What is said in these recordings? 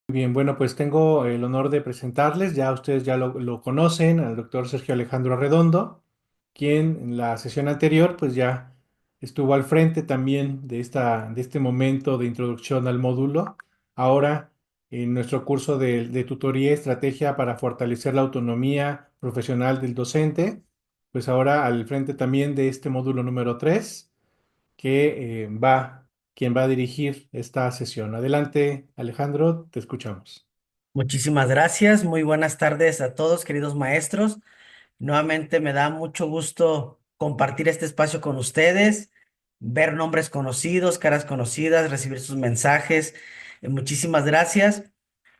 Bien, bueno, pues tengo el honor de presentarles, ya ustedes ya lo conocen, al doctor Sergio Alejandro Redondo, quien en la sesión anterior pues ya estuvo al frente también de este momento de introducción al módulo. Ahora, en nuestro curso de tutoría y estrategia para fortalecer la autonomía profesional del docente, pues ahora al frente también de este módulo número 3 que quien va a dirigir esta sesión. Adelante, Alejandro, te escuchamos. Muchísimas gracias. Muy buenas tardes a todos, queridos maestros. Nuevamente me da mucho gusto compartir este espacio con ustedes, ver nombres conocidos, caras conocidas, recibir sus mensajes. Muchísimas gracias.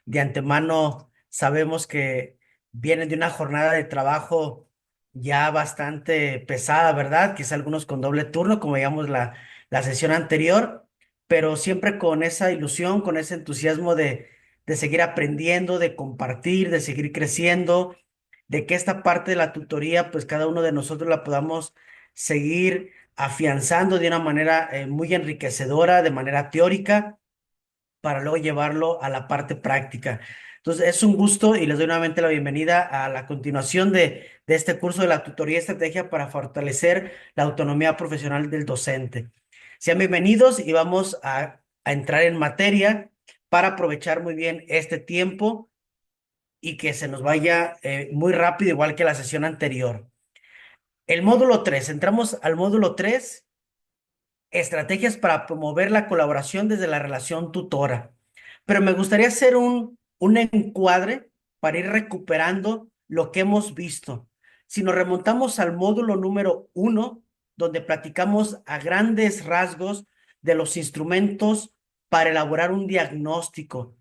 De antemano sabemos que vienen de una jornada de trabajo ya bastante pesada, ¿verdad? Quizá algunos con doble turno, como veíamos la sesión anterior, pero siempre con esa ilusión, con ese entusiasmo de seguir aprendiendo, de compartir, de seguir creciendo, de que esta parte de la tutoría, pues cada uno de nosotros la podamos seguir afianzando de una manera muy enriquecedora, de manera teórica para luego llevarlo a la parte práctica. Entonces, es un gusto y les doy nuevamente la bienvenida a la continuación de este curso de la tutoría y estrategia para fortalecer la autonomía profesional del docente. Sean bienvenidos y vamos a entrar en materia para aprovechar muy bien este tiempo y que se nos vaya muy rápido, igual que la sesión anterior. El módulo 3, entramos al módulo 3. Estrategias para promover la colaboración desde la relación tutora. Pero me gustaría hacer un encuadre para ir recuperando lo que hemos visto. Si nos remontamos al módulo número 1, donde platicamos a grandes rasgos de los instrumentos para elaborar un diagnóstico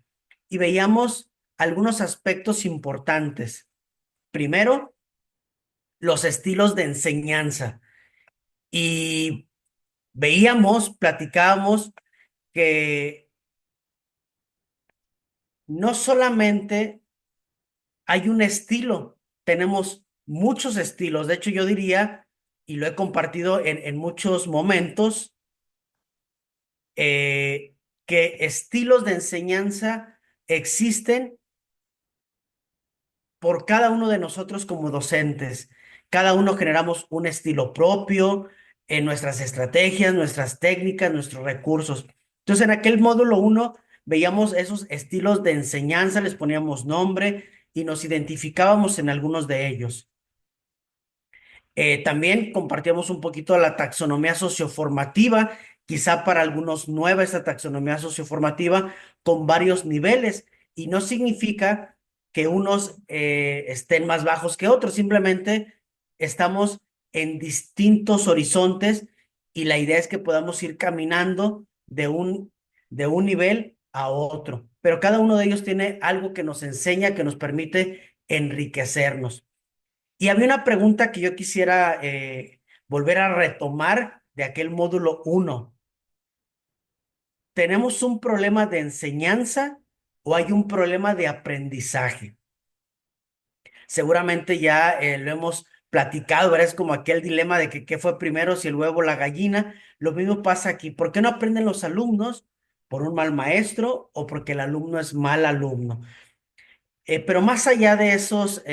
y veíamos algunos aspectos importantes. Primero, los estilos de enseñanza. Y veíamos, platicábamos que no solamente hay un estilo, tenemos muchos estilos. De hecho, yo diría, y lo he compartido en muchos momentos, eh, que estilos de enseñanza existen por cada uno de nosotros como docentes. Cada uno generamos un estilo propio en nuestras estrategias, nuestras técnicas, nuestros recursos. Entonces, en aquel módulo uno veíamos esos estilos de enseñanza, les poníamos nombre y nos identificábamos en algunos de ellos. También compartíamos un poquito la taxonomía socioformativa, quizá para algunos nueva esta taxonomía socioformativa con varios niveles, y no significa que unos estén más bajos que otros, simplemente estamos en distintos horizontes y la idea es que podamos ir caminando de un nivel a otro, pero cada uno de ellos tiene algo que nos enseña, que nos permite enriquecernos. Y había una pregunta que yo quisiera volver a retomar de aquel módulo uno. ¿Tenemos un problema de enseñanza o hay un problema de aprendizaje? Seguramente ya lo hemos platicado, ¿verdad? Es como aquel dilema de que qué fue primero, si el huevo o la gallina. Lo mismo pasa aquí. ¿Por qué no aprenden los alumnos? ¿Por un mal maestro o porque el alumno es mal alumno? Pero más allá de esos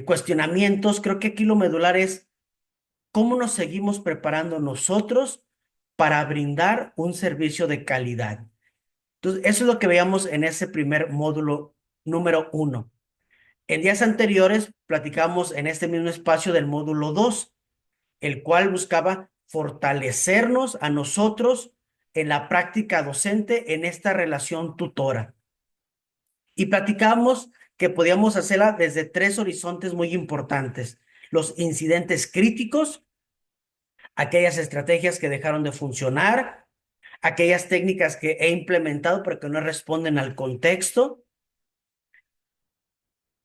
cuestionamientos, creo que aquí lo medular es cómo nos seguimos preparando nosotros para brindar un servicio de calidad. Entonces, eso es lo que veíamos en ese primer módulo número uno. En días anteriores platicamos en este mismo espacio del módulo 2, el cual buscaba fortalecernos a nosotros en la práctica docente en esta relación tutora. Y platicamos que podíamos hacerla desde tres horizontes muy importantes: los incidentes críticos, aquellas estrategias que dejaron de funcionar, aquellas técnicas que he implementado pero que no responden al contexto,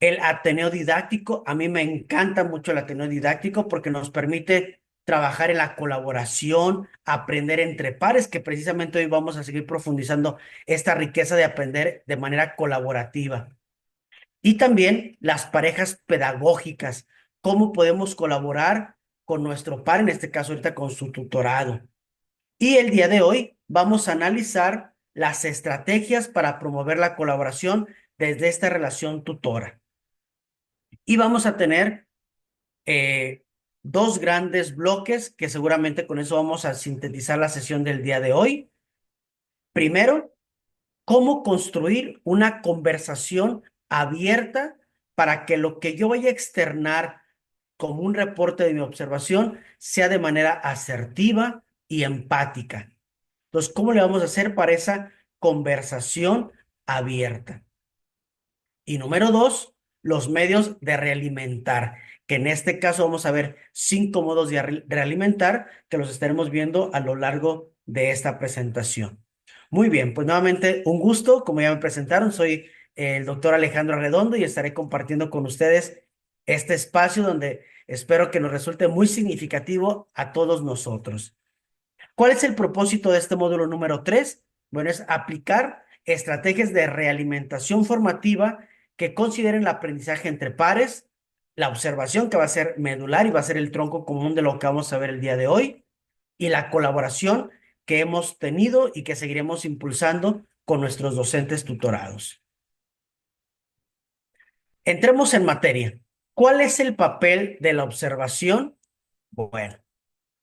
el ateneo didáctico. A mí me encanta mucho el ateneo didáctico porque nos permite trabajar en la colaboración, aprender entre pares, que precisamente hoy vamos a seguir profundizando esta riqueza de aprender de manera colaborativa. Y también las parejas pedagógicas, cómo podemos colaborar con nuestro par, en este caso ahorita con su tutorado. Y el día de hoy vamos a analizar las estrategias para promover la colaboración desde esta relación tutora. Y vamos a tener eh, dos grandes bloques que seguramente con eso vamos a sintetizar la sesión del día de hoy. Primero, cómo construir una conversación abierta para que lo que yo vaya a externar como un reporte de mi observación sea de manera asertiva y empática. Entonces, ¿cómo le vamos a hacer para esa conversación abierta? Y número dos, los medios de realimentar, que en este caso vamos a ver 5 modos de realimentar que los estaremos viendo a lo largo de esta presentación. Muy bien, pues nuevamente un gusto, como ya me presentaron, soy el doctor Alejandro Arredondo y estaré compartiendo con ustedes este espacio donde espero que nos resulte muy significativo a todos nosotros. ¿Cuál es el propósito de este módulo número 3? Bueno, es aplicar estrategias de realimentación formativa que consideren el aprendizaje entre pares, la observación que va a ser medular y va a ser el tronco común de lo que vamos a ver el día de hoy, y la colaboración que hemos tenido y que seguiremos impulsando con nuestros docentes tutorados. Entremos en materia. ¿Cuál es el papel de la observación? Bueno,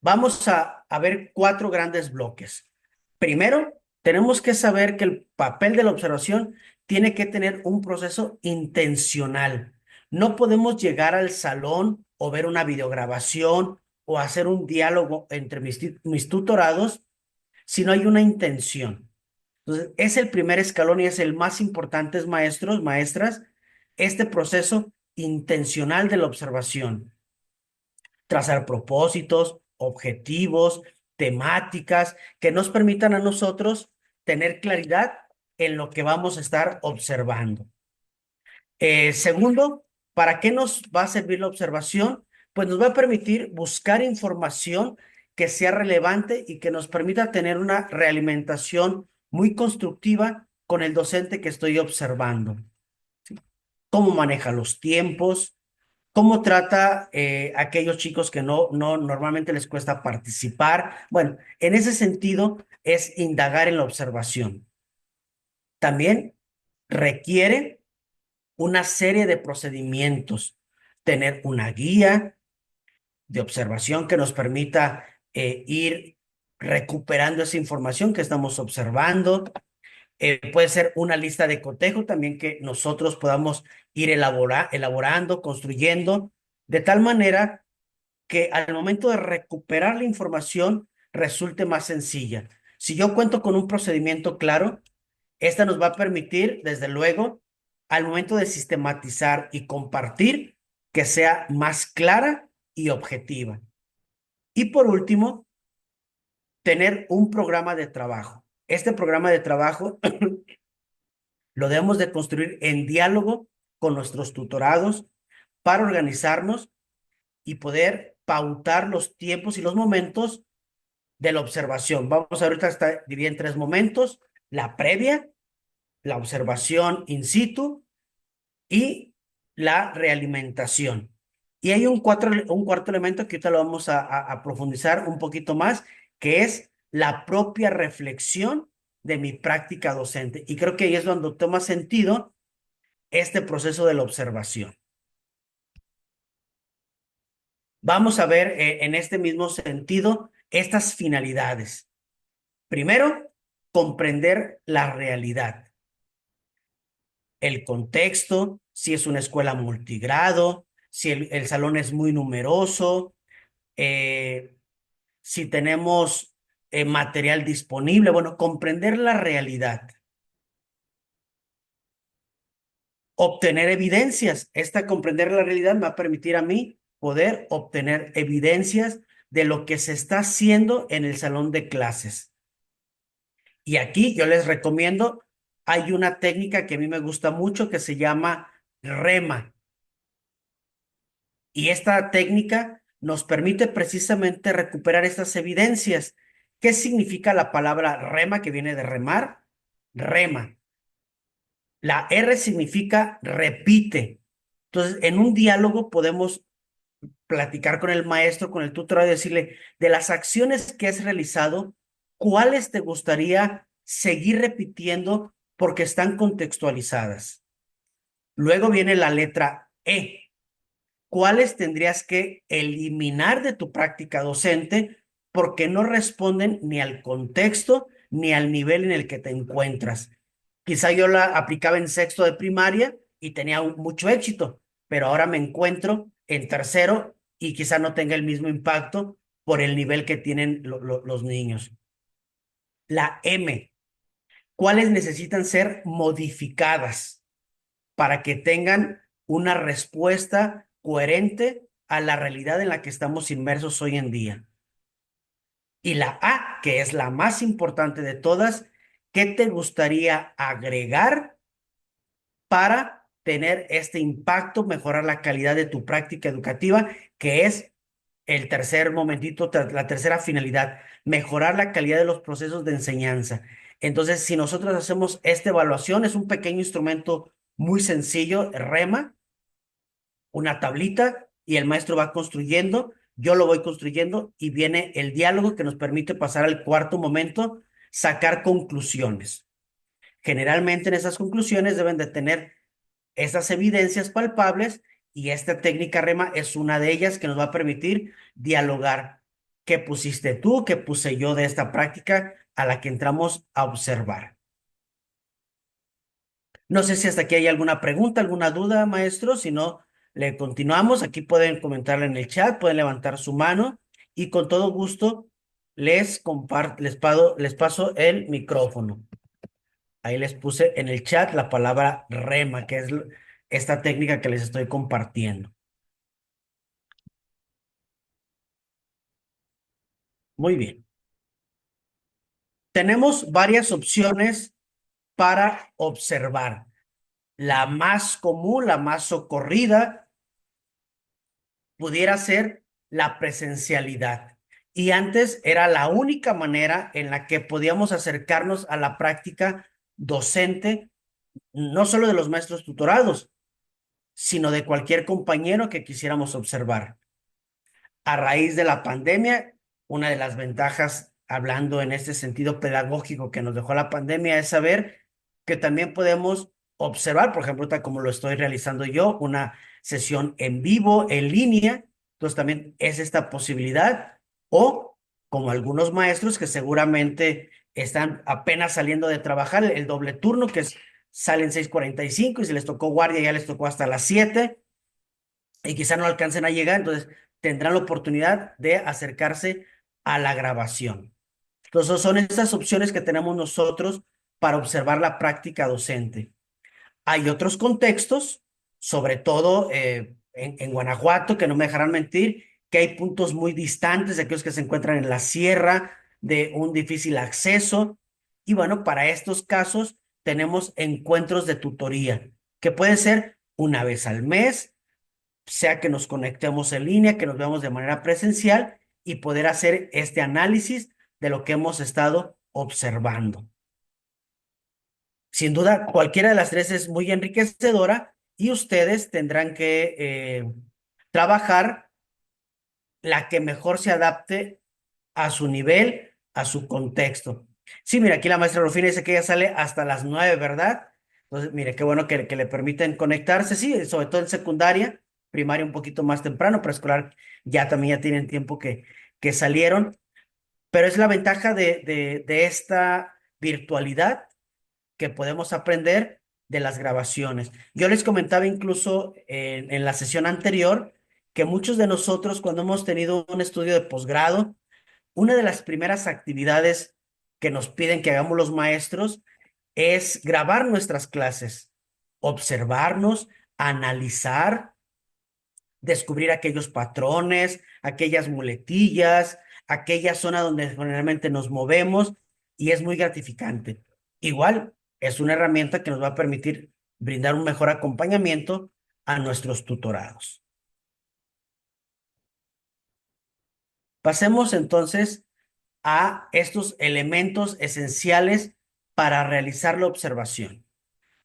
vamos a ver 4 grandes bloques. Primero, tenemos que saber que el papel de la observación tiene que tener un proceso intencional. No podemos llegar al salón o ver una videograbación o hacer un diálogo entre mis tutorados si no hay una intención. Entonces, es el primer escalón y es el más importante, maestros, maestras, este proceso intencional de la observación. Trazar propósitos, objetivos, temáticas que nos permitan a nosotros tener claridad en lo que vamos a estar observando. Segundo, ¿para qué nos va a servir la observación? Pues nos va a permitir buscar información que sea relevante y que nos permita tener una realimentación muy constructiva con el docente que estoy observando. ¿Sí? Cómo maneja los tiempos, cómo trata a aquellos chicos que no normalmente les cuesta participar. Bueno, en ese sentido es indagar en la observación. También requiere una serie de procedimientos, tener una guía de observación que nos permita ir recuperando esa información que estamos observando. Puede ser una lista de cotejo también que nosotros podamos ir elaborando, construyendo, de tal manera que al momento de recuperar la información resulte más sencilla. Si yo cuento con un procedimiento claro, esta nos va a permitir, desde luego, al momento de sistematizar y compartir, que sea más clara y objetiva. Y por último, tener un programa de trabajo. Este programa de trabajo lo debemos de construir en diálogo con nuestros tutorados para organizarnos y poder pautar los tiempos y los momentos de la observación. Vamos a ahorita está dividida en 3 momentos: la previa, la observación in situ y la realimentación. Y hay un cuarto elemento que ahorita lo vamos a profundizar un poquito más, que es la propia reflexión de mi práctica docente. Y creo que ahí es donde toma sentido este proceso de la observación. Vamos a ver en este mismo sentido estas finalidades. Primero, comprender la realidad, el contexto, si es una escuela multigrado, si el salón es muy numeroso, eh, si tenemos material disponible. Bueno, comprender la realidad. Obtener evidencias. Esta comprender la realidad me va a permitir a mí poder obtener evidencias de lo que se está haciendo en el salón de clases. Y aquí yo les recomiendo, hay una técnica que a mí me gusta mucho que se llama REMA. Y esta técnica nos permite precisamente recuperar estas evidencias. ¿Qué significa la palabra rema, que viene de remar? Rema. La R significa repite. Entonces, en un diálogo podemos platicar con el maestro, con el tutor y decirle, de las acciones que has realizado, ¿cuáles te gustaría seguir repitiendo porque están contextualizadas. Luego viene la letra E. ¿Cuáles tendrías que eliminar de tu práctica docente porque no responden ni al contexto ni al nivel en el que te encuentras? Quizá yo la aplicaba en sexto de primaria y tenía mucho éxito, pero ahora me encuentro en tercero y quizá no tenga el mismo impacto por el nivel que tienen los niños. La M, ¿cuáles necesitan ser modificadas para que tengan una respuesta coherente a la realidad en la que estamos inmersos hoy en día? Y la A, que es la más importante de todas, ¿qué te gustaría agregar para tener este impacto, mejorar la calidad de tu práctica educativa, que es el tercer momentito, la tercera finalidad, mejorar la calidad de los procesos de enseñanza? Entonces, si nosotros hacemos esta evaluación, es un pequeño instrumento muy sencillo, REMA, una tablita y el maestro va construyendo, yo lo voy construyendo y viene el diálogo que nos permite pasar al cuarto momento, sacar conclusiones. Generalmente en esas conclusiones deben de tener esas evidencias palpables y esta técnica REMA es una de ellas que nos va a permitir dialogar. ¿Qué pusiste tú? ¿Qué puse yo de esta práctica a la que entramos a observar? No sé si hasta aquí hay alguna pregunta, alguna duda, maestro. Si no, le continuamos. Aquí pueden comentarle en el chat, pueden levantar su mano y con todo gusto les paso el micrófono. Ahí les puse en el chat la palabra rema, que es esta técnica que les estoy compartiendo. Muy bien. Tenemos varias opciones para observar. La más común, la más socorrida, pudiera ser la presencialidad. Y antes era la única manera en la que podíamos acercarnos a la práctica docente, no solo de los maestros tutorados, sino de cualquier compañero que quisiéramos observar. A raíz de la pandemia, una de las ventajas, hablando en este sentido pedagógico que nos dejó la pandemia, es saber que también podemos observar, por ejemplo, tal como lo estoy realizando yo, una sesión en vivo, en línea. Entonces también es esta posibilidad. O como algunos maestros que seguramente están apenas saliendo de trabajar, el doble turno, que es, salen 6:45 y si les tocó guardia ya les tocó hasta las 7 y quizá no alcancen a llegar, entonces tendrán la oportunidad de acercarse a la grabación. Entonces son estas opciones que tenemos nosotros para observar la práctica docente. Hay otros contextos, sobre todo en Guanajuato, que no me dejarán mentir, que hay puntos muy distantes de aquellos que se encuentran en la sierra, de un difícil acceso. Y bueno, para estos casos tenemos encuentros de tutoría, que puede ser una vez al mes, sea que nos conectemos en línea, que nos veamos de manera presencial y poder hacer este análisis de lo que hemos estado observando. Sin duda, cualquiera de las tres es muy enriquecedora y ustedes tendrán que trabajar la que mejor se adapte a su nivel, a su contexto. Sí, mira, aquí la maestra Rufina dice que ella sale hasta las 9, ¿verdad? Entonces, mire, qué bueno que le permiten conectarse, sí, sobre todo en secundaria, primaria un poquito más temprano, preescolar ya también ya tienen tiempo que salieron, pero es la ventaja de esta virtualidad que podemos aprender de las grabaciones. Yo les comentaba incluso en la sesión anterior que muchos de nosotros cuando hemos tenido un estudio de posgrado, una de las primeras actividades que nos piden que hagamos los maestros es grabar nuestras clases, observarnos, analizar, descubrir aquellos patrones, aquellas muletillas, aquella zona donde generalmente nos movemos y es muy gratificante. Igual, es una herramienta que nos va a permitir brindar un mejor acompañamiento a nuestros tutorados. Pasemos entonces a estos elementos esenciales para realizar la observación.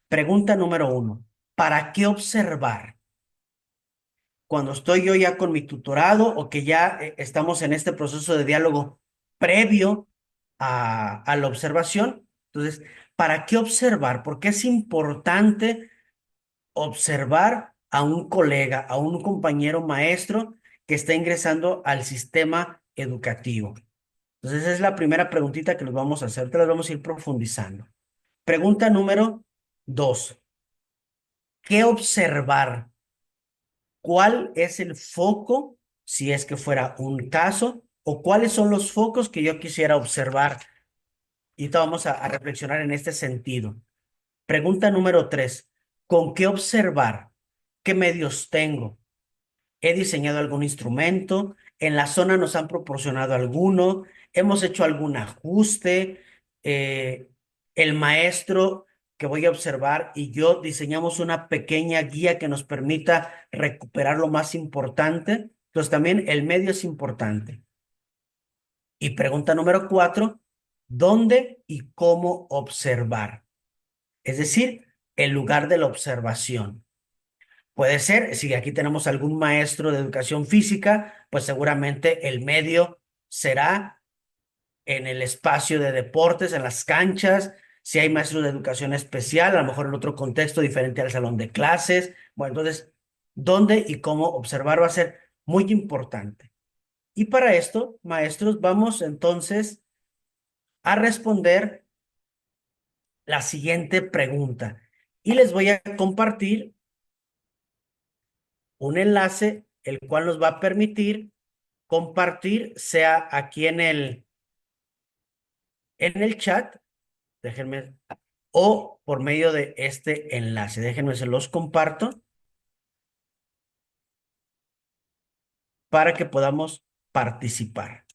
Pregunta número 1. ¿Para qué observar? Cuando estoy yo ya con mi tutorado o que ya estamos en este proceso de diálogo previo a la observación, Entonces, ¿para qué observar? Porque es importante observar a un colega, a un compañero maestro que está ingresando al sistema educativo. Entonces, esa es la primera preguntita que nos vamos a hacer, te las vamos a ir profundizando. Pregunta número 2. ¿Qué observar? ¿Cuál es el foco, si es que fuera un caso, o cuáles son los focos que yo quisiera observar? Y ahorita vamos a reflexionar en este sentido. Pregunta número 3. ¿Con qué observar? ¿Qué medios tengo? ¿He diseñado algún instrumento? ¿En la zona nos han proporcionado alguno? ¿Hemos hecho algún ajuste? Eh, el maestro que voy a observar y yo diseñamos una pequeña guía que nos permita recuperar lo más importante. Entonces también el medio es importante. Y pregunta número 4. ¿Dónde y cómo observar? Es decir, el lugar de la observación. Puede ser, si aquí tenemos algún maestro de educación física, pues seguramente el medio será en el espacio de deportes, en las canchas. Si hay maestros de educación especial, a lo mejor en otro contexto diferente al salón de clases. Bueno, entonces, ¿dónde y cómo observar va a ser muy importante? Y para esto, maestros, vamos entonces a responder la siguiente pregunta. Y les voy a compartir un enlace, el cual nos va a permitir compartir, sea aquí en el chat, déjenme, o por medio de este enlace. Déjenme, se los comparto para que podamos participar.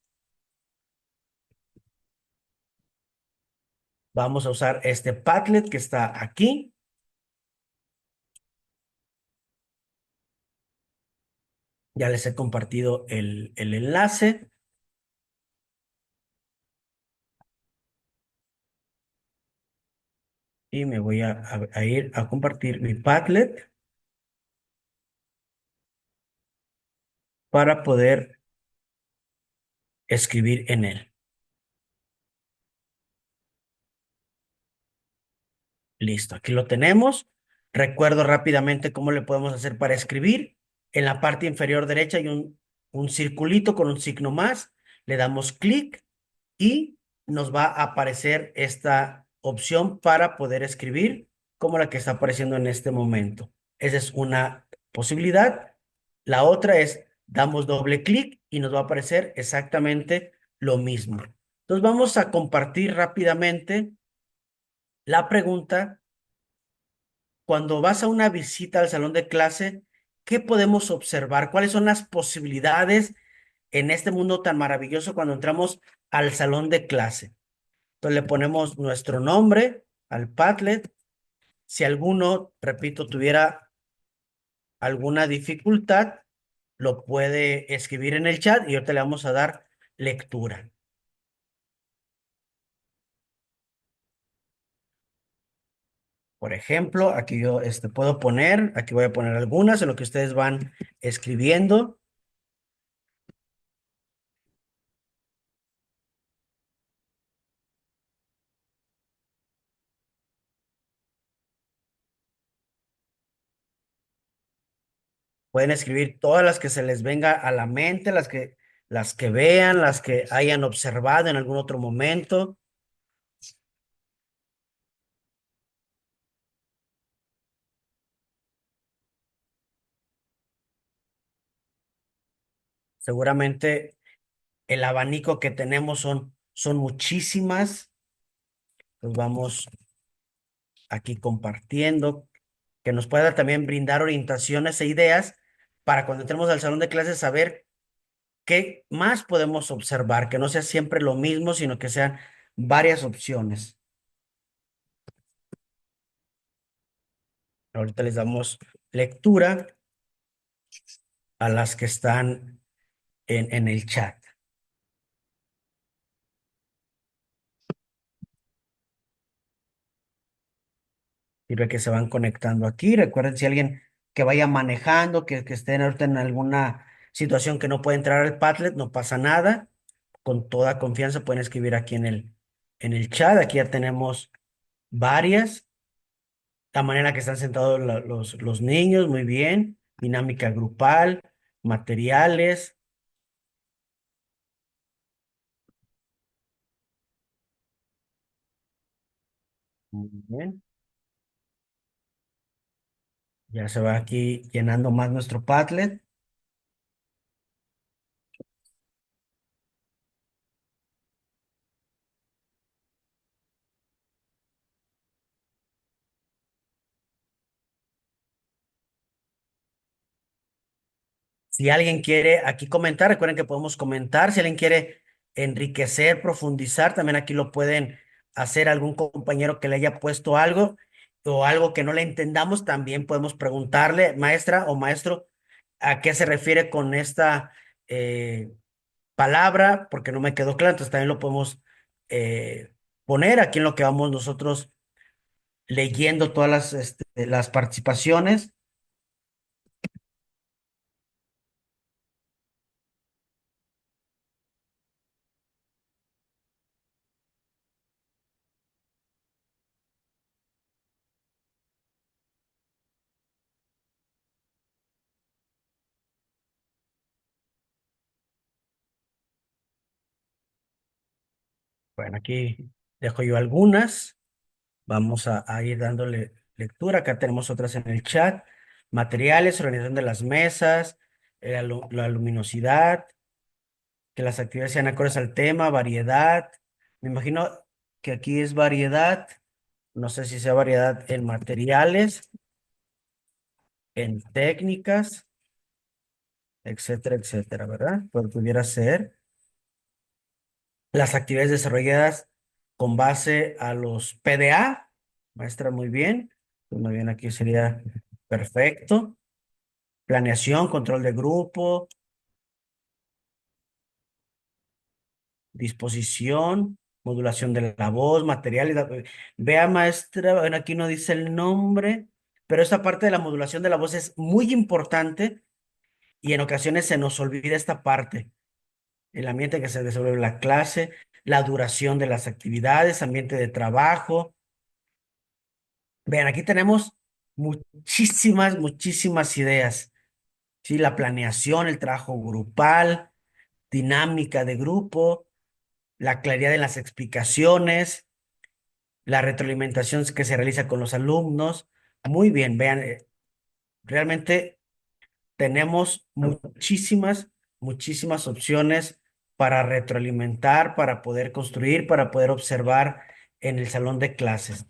Vamos a usar este Padlet que está aquí. Ya les he compartido el enlace y me voy a ir a compartir mi Padlet para poder escribir en él. Listo, aquí lo tenemos. Recuerdo rápidamente cómo le podemos hacer para escribir. En la parte inferior derecha hay un circulito con un signo más. Le damos clic y nos va a aparecer esta opción para poder escribir como la que está apareciendo en este momento. Esa es una posibilidad. La otra es, damos doble clic y nos va a aparecer exactamente lo mismo. Entonces vamos a compartir rápidamente la pregunta. Cuando vas a una visita al salón de clase, ¿qué podemos observar? ¿Cuáles son las posibilidades en este mundo tan maravilloso cuando entramos al salón de clase? Entonces le ponemos nuestro nombre al Padlet. Si alguno, repito, tuviera alguna dificultad, lo puede escribir en el chat y ahorita le vamos a dar lectura. Por ejemplo, aquí yo puedo poner, aquí voy a poner algunas en lo que ustedes van escribiendo. Pueden escribir todas las que se les venga a la mente, las que vean, las que hayan observado en algún otro momento. Seguramente el abanico que tenemos son muchísimas. Los vamos aquí compartiendo, que nos pueda también brindar orientaciones e ideas para cuando entremos al salón de clases saber qué más podemos observar, que no sea siempre lo mismo, sino que sean varias opciones. Ahorita les damos lectura a las que están en el chat. Sirve que se van conectando aquí. Recuerden, si alguien que vaya manejando, que estén ahorita en alguna situación que no puede entrar al Padlet, no pasa nada. Con toda confianza pueden escribir aquí en el chat. Aquí ya tenemos varias. La manera que están sentados los niños, muy bien. Dinámica grupal, materiales. Muy bien. Ya se va aquí llenando más nuestro Padlet. Si alguien quiere aquí comentar, recuerden que podemos comentar. Si alguien quiere enriquecer, profundizar, también aquí lo pueden hacer algún compañero que le haya puesto algo o algo que no le entendamos. También podemos preguntarle, maestra o maestro, a qué se refiere con esta palabra, porque no me quedó claro. Entonces también lo podemos poner aquí en lo que vamos nosotros leyendo todas las participaciones. Bueno, aquí dejo yo algunas. Vamos a ir dándole lectura. Acá tenemos otras en el chat. Materiales, organización de las mesas, la luminosidad, que las actividades sean acordes al tema, variedad. Me imagino que aquí es variedad. No sé si sea variedad en materiales, en técnicas, etcétera, etcétera, ¿verdad? Pues pudiera ser las actividades desarrolladas con base a los PDA. Maestra, muy bien. Pues muy bien, aquí sería perfecto. Planeación, control de grupo, disposición, modulación de la voz, material. Vea, maestra, bueno, aquí no dice el nombre, pero esta parte de la modulación de la voz es muy importante y en ocasiones se nos olvida esta parte. El ambiente que se desenvuelve la clase, la duración de las actividades, ambiente de trabajo. Vean, aquí tenemos muchísimas, muchísimas ideas. Sí, la planeación, el trabajo grupal, dinámica de grupo, la claridad en las explicaciones, la retroalimentación que se realiza con los alumnos. Muy bien, vean, realmente tenemos muchísimas, muchísimas opciones para retroalimentar, para poder construir, para poder observar en el salón de clases.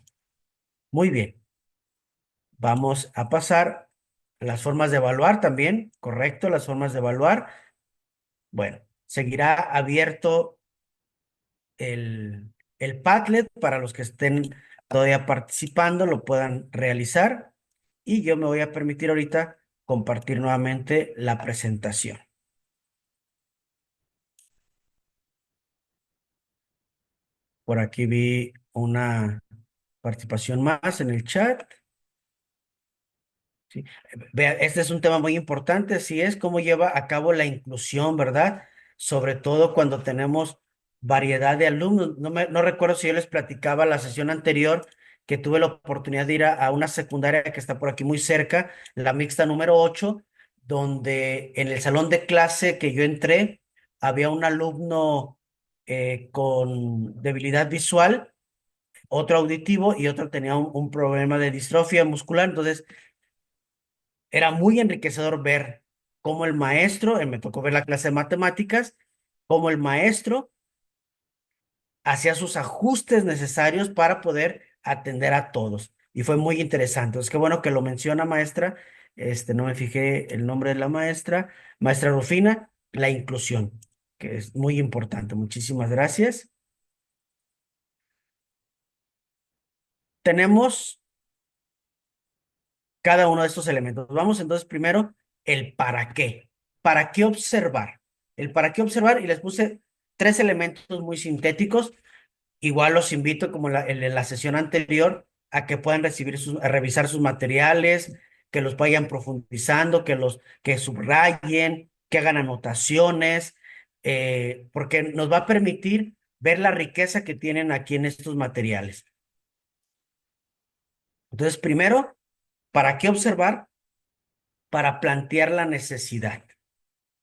Muy bien, vamos a pasar a las formas de evaluar también, correcto, las formas de evaluar. Bueno, seguirá abierto el Padlet para los que estén todavía participando, lo puedan realizar. Y yo me voy a permitir ahorita compartir nuevamente la presentación. Por aquí vi una participación más en el chat. Sí. Vea, este es un tema muy importante, así es, cómo lleva a cabo la inclusión, ¿verdad? Sobre todo cuando tenemos variedad de alumnos. No recuerdo si yo les platicaba la sesión anterior que tuve la oportunidad de ir a una secundaria que está por aquí muy cerca, la mixta número 8, donde en el salón de clase que yo entré había un alumno con debilidad visual, otro auditivo y otro tenía un problema de distrofia muscular. Entonces, era muy enriquecedor ver cómo el maestro, me tocó ver la clase de matemáticas, cómo el maestro hacía sus ajustes necesarios para poder atender a todos. Y fue muy interesante. Es que bueno que lo menciona, maestra. No me fijé el nombre de la maestra. Maestra Rufina, la inclusión, que es muy importante. Muchísimas gracias. Tenemos cada uno de estos elementos. Vamos entonces primero el para qué. ¿Para qué observar? El para qué observar y les puse tres elementos muy sintéticos. Igual los invito, como en la sesión anterior, a que puedan a revisar sus materiales, que los vayan profundizando, que subrayen, que hagan anotaciones, porque nos va a permitir ver la riqueza que tienen aquí en estos materiales. Entonces, primero, ¿para qué observar? Para plantear la necesidad,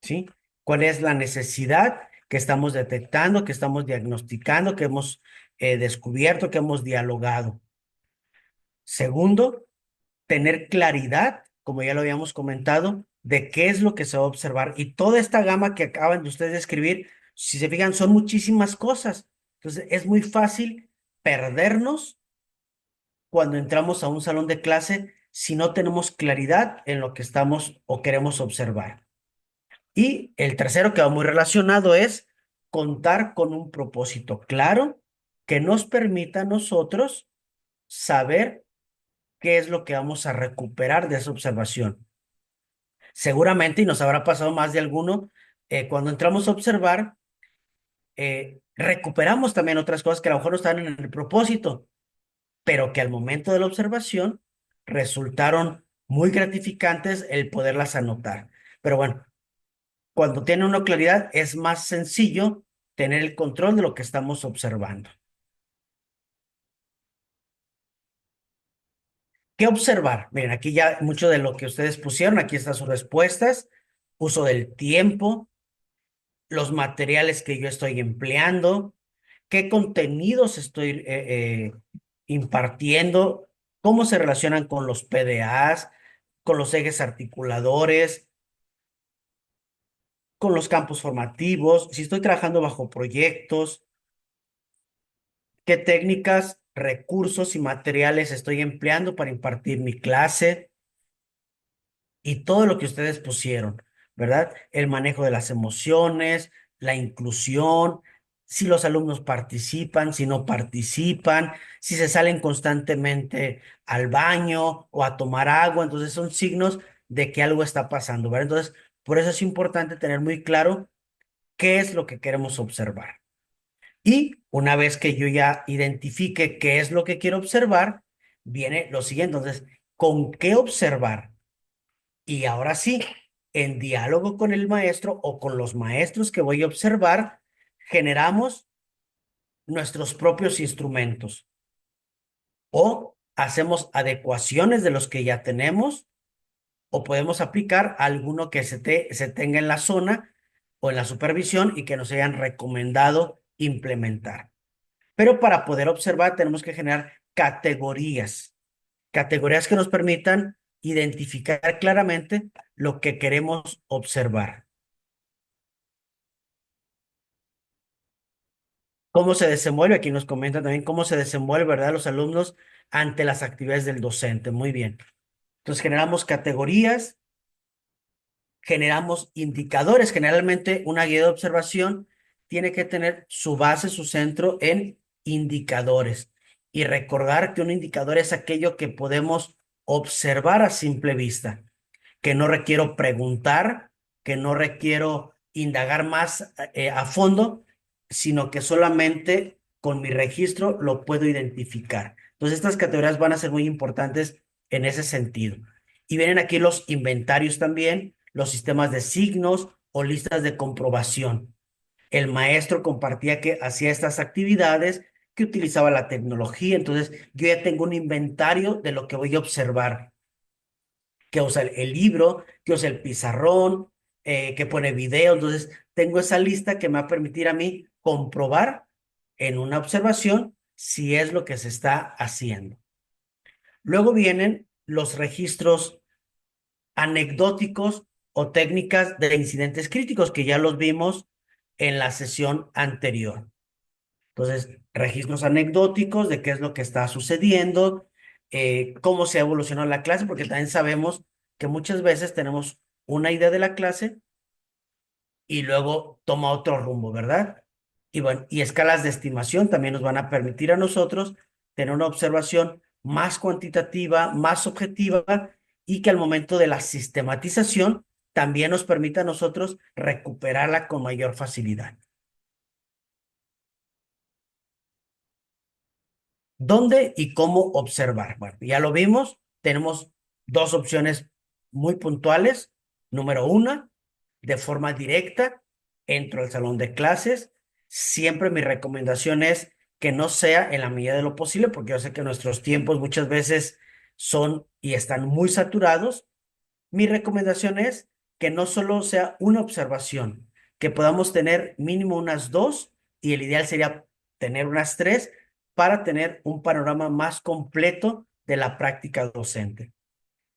¿sí? ¿Cuál es la necesidad que estamos detectando, que estamos diagnosticando, que hemos descubierto, que hemos dialogado? Segundo, tener claridad, como ya lo habíamos comentado, de qué es lo que se va a observar. Y toda esta gama que acaban de ustedes de escribir, si se fijan, son muchísimas cosas. Entonces, es muy fácil perdernos cuando entramos a un salón de clase si no tenemos claridad en lo que estamos o queremos observar. Y el tercero que va muy relacionado es contar con un propósito claro que nos permita a nosotros saber qué es lo que vamos a recuperar de esa observación. Seguramente, y nos habrá pasado más de alguno, cuando entramos a observar, recuperamos también otras cosas que a lo mejor no están en el propósito, pero que al momento de la observación resultaron muy gratificantes el poderlas anotar. Pero bueno, cuando tiene una claridad es más sencillo tener el control de lo que estamos observando. ¿Qué observar? Miren, aquí ya mucho de lo que ustedes pusieron, aquí están sus respuestas, uso del tiempo, los materiales que yo estoy empleando, qué contenidos estoy impartiendo, cómo se relacionan con los PDAs, con los ejes articuladores, con los campos formativos, si estoy trabajando bajo proyectos, qué técnicas, recursos y materiales estoy empleando para impartir mi clase y todo lo que ustedes pusieron, ¿verdad? El manejo de las emociones, la inclusión, si los alumnos participan, si no participan, si se salen constantemente al baño o a tomar agua, entonces son signos de que algo está pasando, ¿verdad? Entonces, por eso es importante tener muy claro qué es lo que queremos observar. Y una vez que yo ya identifique qué es lo que quiero observar, viene lo siguiente. Entonces, ¿con qué observar? Y ahora sí, en diálogo con el maestro o con los maestros que voy a observar, generamos nuestros propios instrumentos o hacemos adecuaciones de los que ya tenemos o podemos aplicar alguno que se tenga en la zona o en la supervisión y que nos hayan recomendado implementar. Pero para poder observar tenemos que generar categorías, categorías que nos permitan identificar claramente lo que queremos observar. Cómo se desenvuelve, aquí nos comentan también cómo se desenvuelve, ¿verdad? Los alumnos ante las actividades del docente. Muy bien. Entonces generamos categorías, generamos indicadores. Generalmente una guía de observación tiene que tener su base, su centro en indicadores. Y recordar que un indicador es aquello que podemos observar a simple vista, que no requiero preguntar, que no requiero indagar más a fondo, sino que solamente con mi registro lo puedo identificar. Entonces, estas categorías van a ser muy importantes en ese sentido. Y vienen aquí los inventarios también, los sistemas de signos o listas de comprobación. El maestro compartía que hacía estas actividades, que utilizaba la tecnología, entonces yo ya tengo un inventario de lo que voy a observar, que usa el libro, que usa el pizarrón, que pone video. Entonces, tengo esa lista que me va a permitir a mí comprobar en una observación si es lo que se está haciendo. Luego vienen los registros anecdóticos o técnicas de incidentes críticos, que ya los vimos en la sesión anterior. Entonces, registros anecdóticos de qué es lo que está sucediendo, cómo se ha evolucionado la clase, porque también sabemos que muchas veces tenemos una idea de la clase y luego toma otro rumbo, ¿verdad? Y bueno, y escalas de estimación también nos van a permitir a nosotros tener una observación más cuantitativa, más objetiva y que al momento de la sistematización también nos permita a nosotros recuperarla con mayor facilidad. ¿Dónde y cómo observar? Bueno, ya lo vimos, tenemos dos opciones muy puntuales. Número una, de forma directa, entro al salón de clases Siempre mi recomendación es que no sea en la medida de lo posible, porque yo sé que nuestros tiempos muchas veces son y están muy saturados. Mi recomendación es que no solo sea una observación, que podamos tener mínimo unas dos y el ideal sería tener unas tres para tener un panorama más completo de la práctica docente.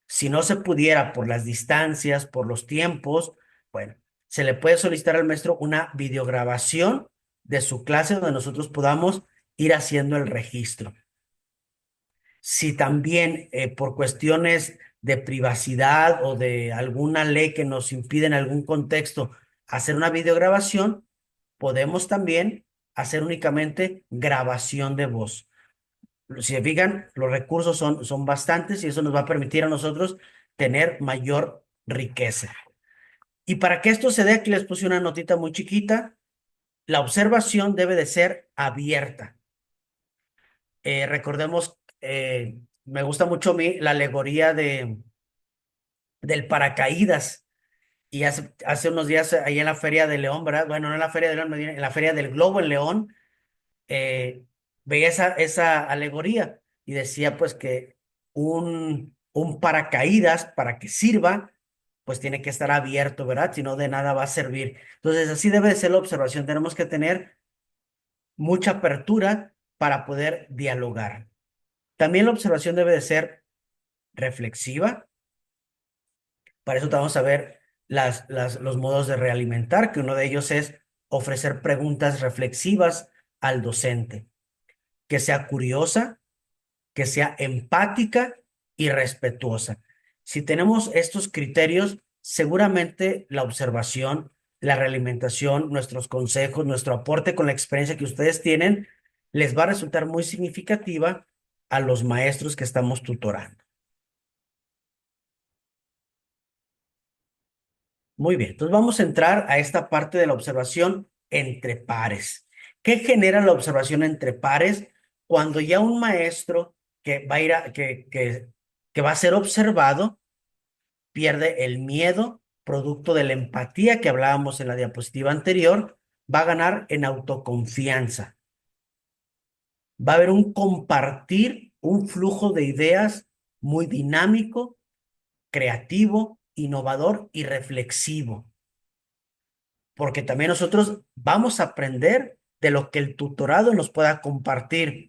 Si no se pudiera por las distancias, por los tiempos, bueno, se le puede solicitar al maestro una videograbación de su clase donde nosotros podamos ir haciendo el registro. Si también por cuestiones de privacidad o de alguna ley que nos impide en algún contexto hacer una videograbación, podemos también hacer únicamente grabación de voz. Si se fijan, los recursos son bastantes y eso nos va a permitir a nosotros tener mayor riqueza. Y para que esto se dé, aquí les puse una notita muy chiquita. La observación debe de ser abierta. Recordemos, me gusta mucho a mí la alegoría del paracaídas. Y hace unos días ahí en la Feria de León, ¿verdad? Bueno, no en la Feria de León, en la Feria del Globo en León, eh, veía esa alegoría y decía pues que un paracaídas para que sirva, pues tiene que estar abierto, ¿verdad? Si no, de nada va a servir. Entonces, así debe de ser la observación. Tenemos que tener mucha apertura para poder dialogar. También la observación debe de ser reflexiva. Para eso vamos a ver los modos de realimentar, que uno de ellos es ofrecer preguntas reflexivas al docente, que sea curiosa, que sea empática y respetuosa. Si tenemos estos criterios, seguramente la observación, la realimentación, nuestros consejos, nuestro aporte con la experiencia que ustedes tienen, les va a resultar muy significativa a los maestros que estamos tutorando. Muy bien, entonces vamos a entrar a esta parte de la observación entre pares. ¿Qué genera la observación entre pares? Cuando ya un maestro que va a ir que va a ser observado pierde el miedo, producto de la empatía que hablábamos en la diapositiva anterior, va a ganar en autoconfianza. Va a haber un compartir, un flujo de ideas muy dinámico, creativo, innovador y reflexivo, porque también nosotros vamos a aprender de lo que el tutorado nos pueda compartir,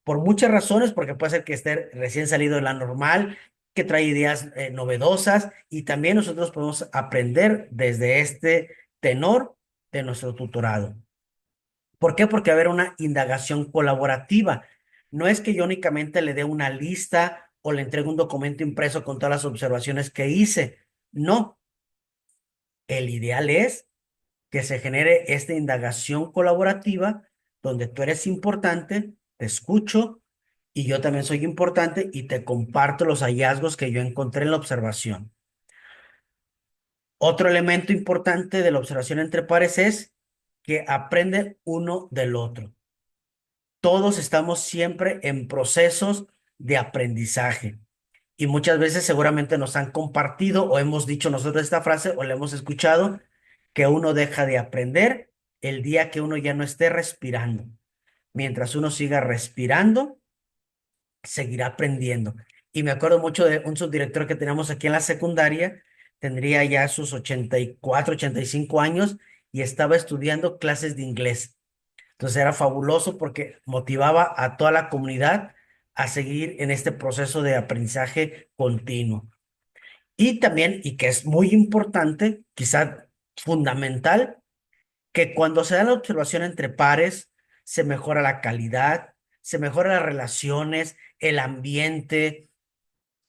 por muchas razones, porque puede ser que esté recién salido de la normal, que trae ideas novedosas, y también nosotros podemos aprender desde este tenor de nuestro tutorado. ¿Por qué? Porque va a haber una indagación colaborativa. No es que yo únicamente le dé una lista o le entregue un documento impreso con todas las observaciones que hice. No, el ideal es que se genere esta indagación colaborativa donde tú eres importante, te escucho y yo también soy importante y te comparto los hallazgos que yo encontré en la observación. Otro elemento importante de la observación entre pares es que aprende uno del otro. Todos estamos siempre en procesos de aprendizaje y muchas veces seguramente nos han compartido o hemos dicho nosotros esta frase o la hemos escuchado, que uno deja de aprender el día que uno ya no esté respirando. Mientras uno siga respirando, seguirá aprendiendo. Y me acuerdo mucho de un subdirector que teníamos aquí en la secundaria, tendría ya sus 84, 85 años y estaba estudiando clases de inglés. Entonces era fabuloso porque motivaba a toda la comunidad a seguir en este proceso de aprendizaje continuo. Y también, y que es muy importante, quizá fundamental, que cuando se da la observación entre pares, se mejora la calidad, se mejoran las relaciones, el ambiente,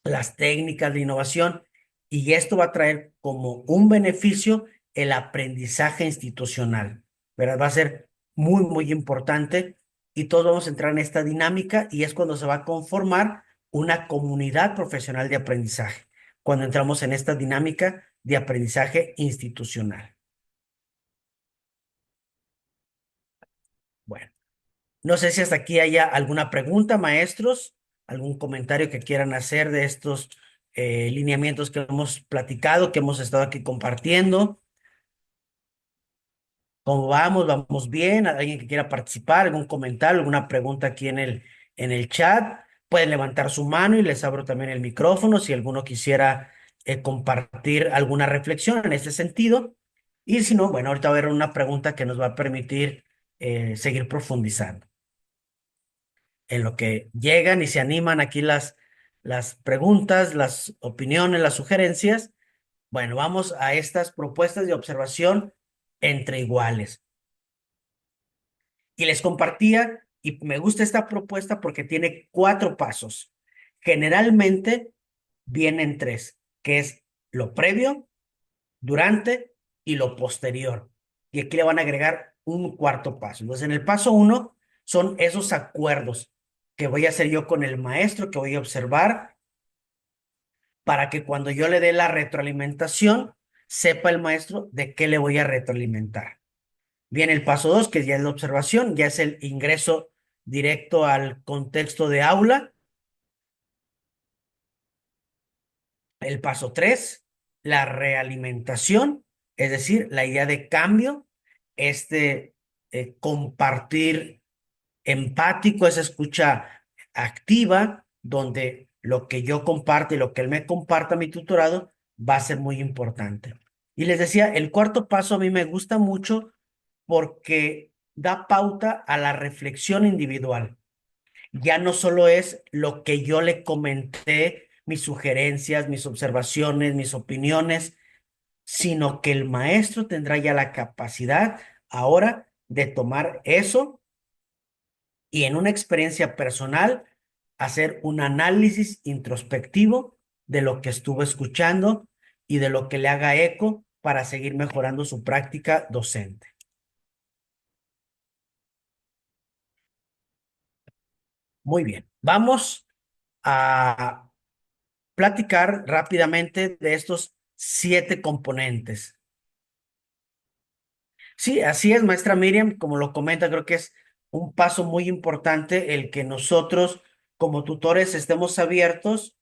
las técnicas de innovación, y esto va a traer como un beneficio el aprendizaje institucional, ¿verdad? Va a ser muy, muy importante y todos vamos a entrar en esta dinámica y es cuando se va a conformar una comunidad profesional de aprendizaje, cuando entramos en esta dinámica de aprendizaje institucional. Bueno. No sé si hasta aquí haya alguna pregunta, maestros, algún comentario que quieran hacer de estos lineamientos que hemos platicado, que hemos estado aquí compartiendo. ¿Cómo vamos? ¿Vamos bien? ¿Alguien que quiera participar? ¿Algún comentario? ¿Alguna pregunta aquí en el chat? Pueden levantar su mano y les abro también el micrófono si alguno quisiera compartir alguna reflexión en este sentido. Y si no, bueno, ahorita va a haber una pregunta que nos va a permitir seguir profundizando. En lo que llegan y se animan aquí las preguntas, las opiniones, las sugerencias. Bueno, vamos a estas propuestas de observación entre iguales. Y les compartía, y me gusta esta propuesta porque tiene 4 pasos. Generalmente vienen 3, que es lo previo, durante y lo posterior. Y aquí le van a agregar un cuarto paso. Entonces, en el paso 1 son esos acuerdos que voy a hacer yo con el maestro, que voy a observar, para que cuando yo le dé la retroalimentación, sepa el maestro de qué le voy a retroalimentar. Viene el paso 2, que ya es la observación, ya es el ingreso directo al contexto de aula. El paso 3, la realimentación, es decir, la idea de cambio, este compartir empático, esa escucha activa, donde lo que yo comparto y lo que él me comparta a mi tutorado va a ser muy importante. Y les decía, el cuarto paso a mí me gusta mucho porque da pauta a la reflexión individual. Ya no solo es lo que yo le comenté, mis sugerencias, mis observaciones, mis opiniones, sino que el maestro tendrá ya la capacidad ahora de tomar eso y en una experiencia personal hacer un análisis introspectivo de lo que estuvo escuchando y de lo que le haga eco para seguir mejorando su práctica docente. Muy bien, vamos a platicar rápidamente de estos 7 componentes. Sí, así es, maestra Miriam, como lo comenta, creo que es un paso muy importante el que nosotros como tutores estemos abiertos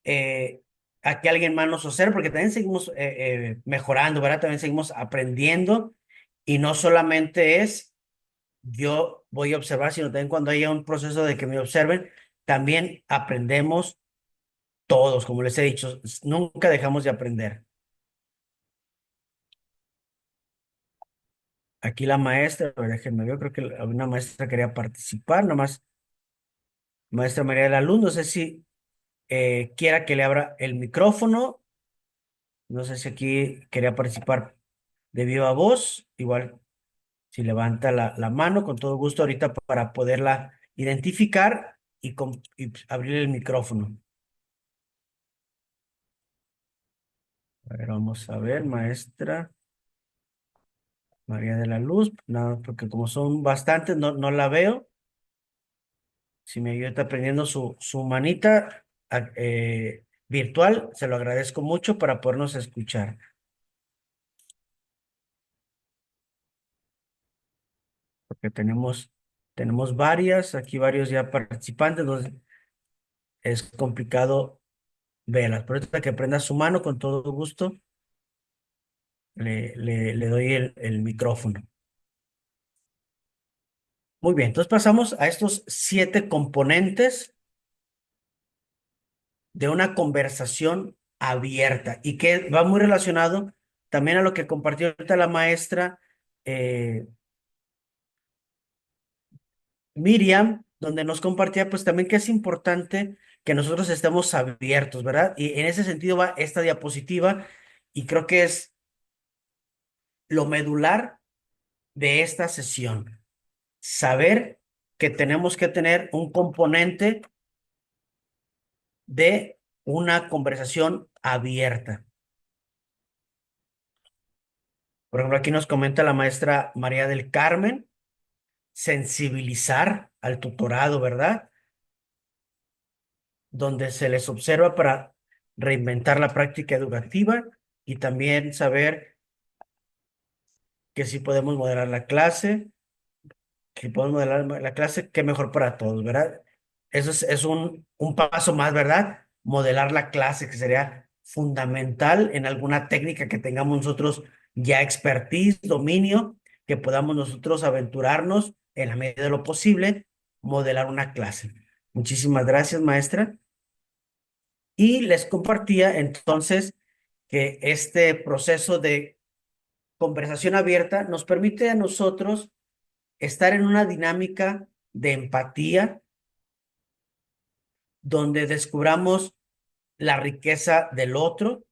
eh, a que alguien más nos observe, porque también seguimos mejorando, ¿verdad? También seguimos aprendiendo y no solamente es yo voy a observar, sino también cuando haya un proceso de que me observen, también aprendemos todos, como les he dicho, nunca dejamos de aprender. Aquí la maestra, a ver, déjenme ver, creo que una maestra quería participar, nomás, maestra María de la Luz, no sé si quiera que le abra el micrófono, no sé si aquí quería participar de viva voz, igual si levanta la mano, con todo gusto ahorita para poderla identificar y abrir el micrófono. A ver, vamos a ver, maestra María de la Luz, no, porque como son bastantes, no la veo. Si me ayuda prendiendo su manita virtual, se lo agradezco mucho para podernos escuchar, porque tenemos varias, aquí varios ya participantes, entonces es complicado verlas. Pero ahorita que prenda su mano, con todo gusto, le doy el micrófono. Muy bien, entonces pasamos a estos 7 componentes de una conversación abierta y que va muy relacionado también a lo que compartió ahorita la maestra eh, Miriam, donde nos compartía pues también que es importante que nosotros estemos abiertos, ¿verdad? Y en ese sentido va esta diapositiva y creo que es lo medular de esta sesión. Saber que tenemos que tener un componente de una conversación abierta. Por ejemplo, aquí nos comenta la maestra María del Carmen, sensibilizar al tutorado, ¿verdad? Donde se les observa para reinventar la práctica educativa y también saber que si podemos moderar la clase, que podemos moderar la clase, qué mejor para todos, ¿verdad? Eso es un paso más, ¿verdad? Modelar la clase, que sería fundamental en alguna técnica que tengamos nosotros ya expertise, dominio, que podamos nosotros aventurarnos en la medida de lo posible, modelar una clase. Muchísimas gracias, maestra. Y les compartía entonces que este proceso de conversación abierta nos permite a nosotros estar en una dinámica de empatía donde descubramos la riqueza del otro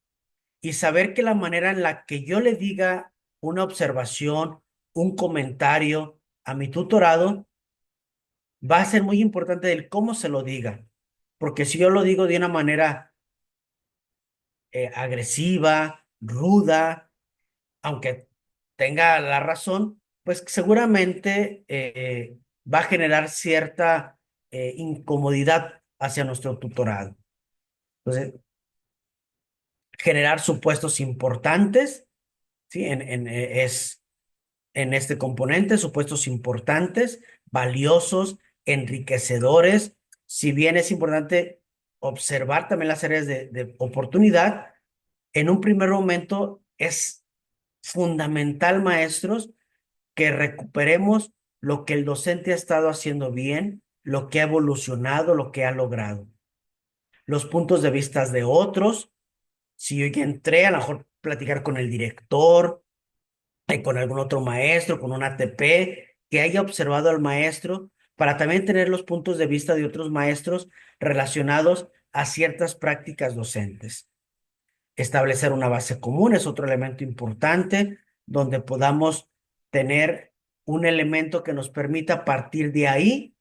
y saber que la manera en la que yo le diga una observación, un comentario a mi tutorado va a ser muy importante el cómo se lo diga. Porque si yo lo digo de una manera agresiva, ruda, aunque tenga la razón, pues seguramente va a generar cierta incomodidad hacia nuestro tutorado. Entonces, generar supuestos importantes, ¿sí? Es en este componente, supuestos importantes, valiosos, enriquecedores. Si bien es importante observar también las áreas de oportunidad, en un primer momento es fundamental, maestros, que recuperemos lo que el docente ha estado haciendo bien, lo que ha evolucionado, lo que ha logrado. Los puntos de vista de otros, si yo ya entré, a lo mejor platicar con el director, con algún otro maestro, con un ATP, que haya observado al maestro, para también tener los puntos de vista de otros maestros relacionados a ciertas prácticas docentes. Establecer una base común es otro elemento importante donde podamos tener un elemento que nos permita partir de ahí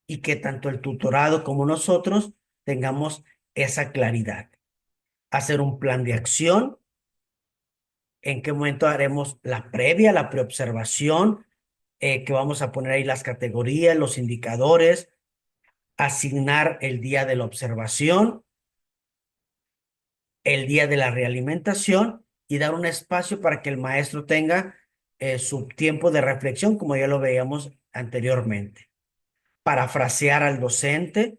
y que tanto el tutorado como nosotros tengamos esa claridad. Hacer un plan de acción, en qué momento haremos la previa, la preobservación, que vamos a poner ahí las categorías, los indicadores, asignar el día de la observación, el día de la realimentación y dar un espacio para que el maestro tenga su tiempo de reflexión, como ya lo veíamos anteriormente. Parafrasear al docente